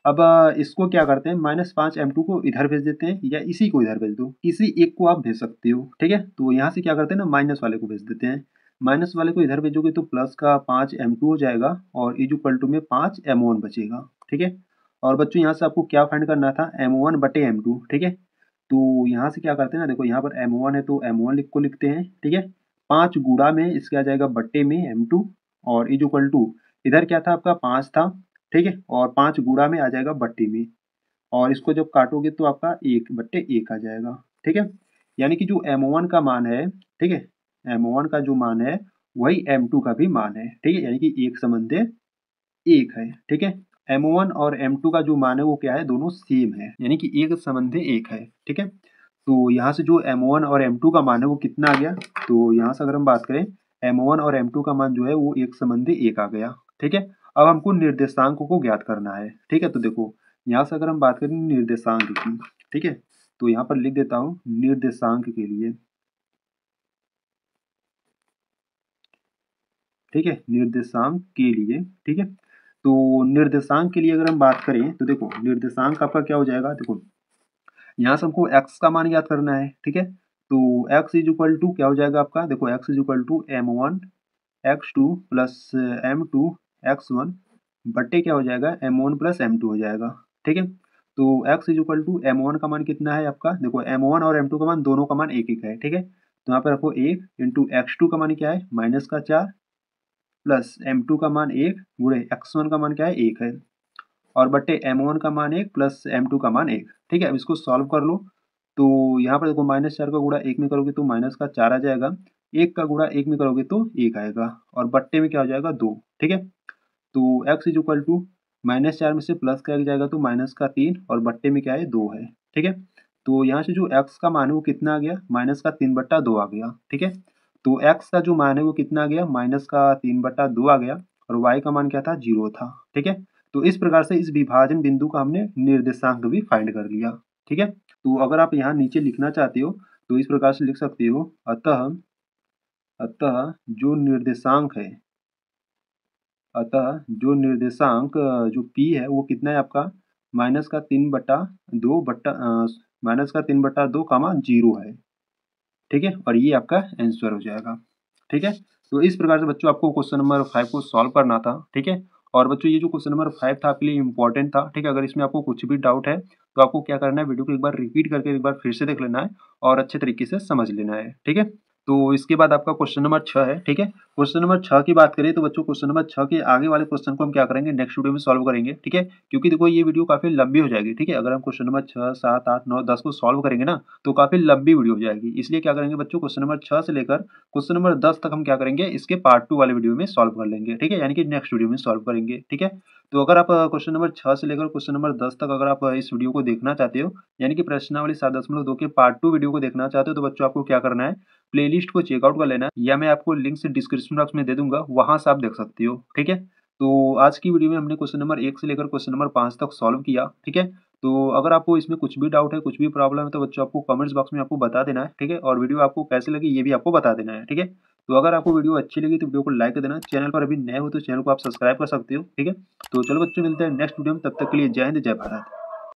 अब इसको क्या करते हैं, -5 M2 को इधर भेज देते हैं, या इसी को इधर भेज दो, किसी एक को आप भेज सकते हो, ठीक है। तो यहाँ से क्या करते हैं ना, माइनस वाले को भेज देते हैं, माइनस वाले को इधर भेजोगे तो प्लस का 5 M2 हो जाएगा, और इज इक्वल टू में 5 M1 बचेगा, ठीक है। और बच्चों यहाँ से आपको क्या फाइंड करना था, M1 बटे M2, ठीक है। तो यहाँ से क्या करते हैं ना, देखो यहाँ पर M1 है तो M1 को लिखते हैं, ठीक है। 5 गुणा में इसके आ जाएगा बट्टे में M2, और इज इक्वल टू इधर क्या था आपका 5 था, ठीक है। और 5 गुणा में आ जाएगा बट्टे में, और इसको जब काटोगे तो आपका 1 बट्टे 1 आ जाएगा, ठीक है। यानी कि जो M1 का मान है, ठीक है, M1 का जो मान है वही M2 का भी मान है, ठीक है। यानी कि एक संबंधे एक है, ठीक है। M1 और M2 का जो मान है वो क्या है, दोनों सेम है, यानी कि एक संबंधे एक है, ठीक है। तो यहाँ से जो M1 और M2 का मान है वो कितना आ गया, तो यहाँ से अगर हम बात करें M1 और M2 का मान जो है वो एक संबंधी एक आ गया, ठीक है। अब हमको निर्देशांक को ज्ञात करना है, ठीक है। तो देखो यहाँ से अगर हम बात करें निर्देशांक की, ठीक है, तो यहाँ पर लिख देता हूँ निर्देशांक के लिए, ठीक है, निर्देशांक के लिए, ठीक है। तो निर्देशांक के लिए अगर हम बात करें तो देखो निर्देशांक आपका क्या हो जाएगा, देखो यहाँ से हमको x का मान याद करना है, ठीक है। तो x इज इक्वल टू क्या हो जाएगा आपका, देखो x is equal to m1 x2 plus m2 x1 बट्टे क्या हो जाएगा m1 प्लस m2 हो जाएगा, ठीक है। तो x is equal to m1 का मान कितना है आपका, देखो m1 और m2 का मान दोनों का मान एक एक है, ठीक है। तो यहाँ पर रखो 1 इंटू x2 का मान क्या है -4 प्लस m2 का मान 1 गुणे x1 का मान क्या है 1 है, और बट्टे m1 का मान 1 प्लस m2 का मान 1, ठीक है। अब इसको सॉल्व कर लो। तो यहाँ पर देखो -4 का गुणा 1 में करोगे तो -4 आ जाएगा, 1 का गुणा 1 में करोगे तो 1 आएगा, और बट्टे में क्या हो जाएगा 2, ठीक है। तो x इज इक्वल टू -4 में से प्लस क्या जाएगा तो -3 और बट्टे में क्या है 2 है, ठीक है। तो यहाँ से जो x का मान है वो कितना आ गया -3/2 आ गया, ठीक है। तो x का जो मान है वो कितना आ गया -3/2 आ गया, और y का मान क्या था 0 था, ठीक है। तो इस प्रकार से इस विभाजन बिंदु का हमने निर्देशांक भी फाइंड कर लिया, ठीक है। तो अगर आप यहाँ नीचे लिखना चाहते हो तो इस प्रकार से लिख सकते हो, अतः अतः जो निर्देशांक है, अतः जो निर्देशांक जो p है वो कितना है आपका -3/2 कामा 0 है, ठीक है। और ये आपका आंसर हो जाएगा, ठीक है। तो इस प्रकार से बच्चों आपको क्वेश्चन नंबर 5 को सॉल्व करना था, ठीक है। और बच्चों ये जो क्वेश्चन नंबर 5 था आपके लिए इंपॉर्टेंट था, ठीक है। अगर इसमें आपको कुछ भी डाउट है तो आपको क्या करना है, वीडियो को एक बार रिपीट करके एक बार फिर से देख लेना है और अच्छे तरीके से समझ लेना है, ठीक है। तो इसके बाद आपका क्वेश्चन नंबर 6 है, ठीक है। क्वेश्चन नंबर 6 की बात करें तो बच्चों क्वेश्चन नंबर 6 के आगे वाले क्वेश्चन को हम क्या करेंगे, नेक्स्ट वीडियो में सॉल्व करेंगे, ठीक है। क्योंकि देखो ये वीडियो काफी लंबी हो जाएगी, ठीक है। अगर हम क्वेश्चन नंबर 6, 7, 8, 9, 10 को सॉल्व करेंगे ना तो काफी लंबी वीडियो हो जाएगी। इसलिए क्या करेंगे बच्चों, क्वेश्चन नंबर 6 से लेकर क्वेश्चन नंबर 10 तक हम क्या करेंगे, इसके पार्ट 2 वाले वीडियो में सॉल्व कर लेंगे, ठीक है। यानी कि नेक्स्ट वीडियो में सॉल्व करेंगे, ठीक है। तो अगर आप क्वेश्चन नंबर 6 से लेकर क्वेश्चन नंबर 10 तक अगर आप इस वीडियो को देखना चाहते हो, यानी कि प्रश्नावली 7.2 के पार्ट 2 वीडियो को देखना चाहते हो, तो बच्चों आपको क्या करना है, प्लेलिस्ट को चेकआउट कर लेना है, या मैं आपको लिंक से डिस्क्रिप्शन बॉक्स में दे दूंगा, वहां से आप देख सकते हो, ठीक है। तो आज की वीडियो में हमने क्वेश्चन नंबर 1 से लेकर क्वेश्चन नंबर 5 तक सॉल्व किया, ठीक है। तो अगर आपको इसमें कुछ भी डाउट है, कुछ भी प्रॉब्लम है, तो बच्चों आपको कमेंट्स बॉक्स में आपको बता देना है, ठीक है। और वीडियो आपको कैसे लगी ये भी आपको बता देना है, ठीक है। तो अगर आपको वीडियो अच्छी लगी तो वीडियो को लाइक कर देना, चैनल पर अभी नए हो तो चैनल को आप सब्सक्राइब कर सकते हो, ठीक है। तो चलो बच्चों मिलते हैं नेक्स्ट वीडियो में, तब तक के लिए जय हिंद जय भारत।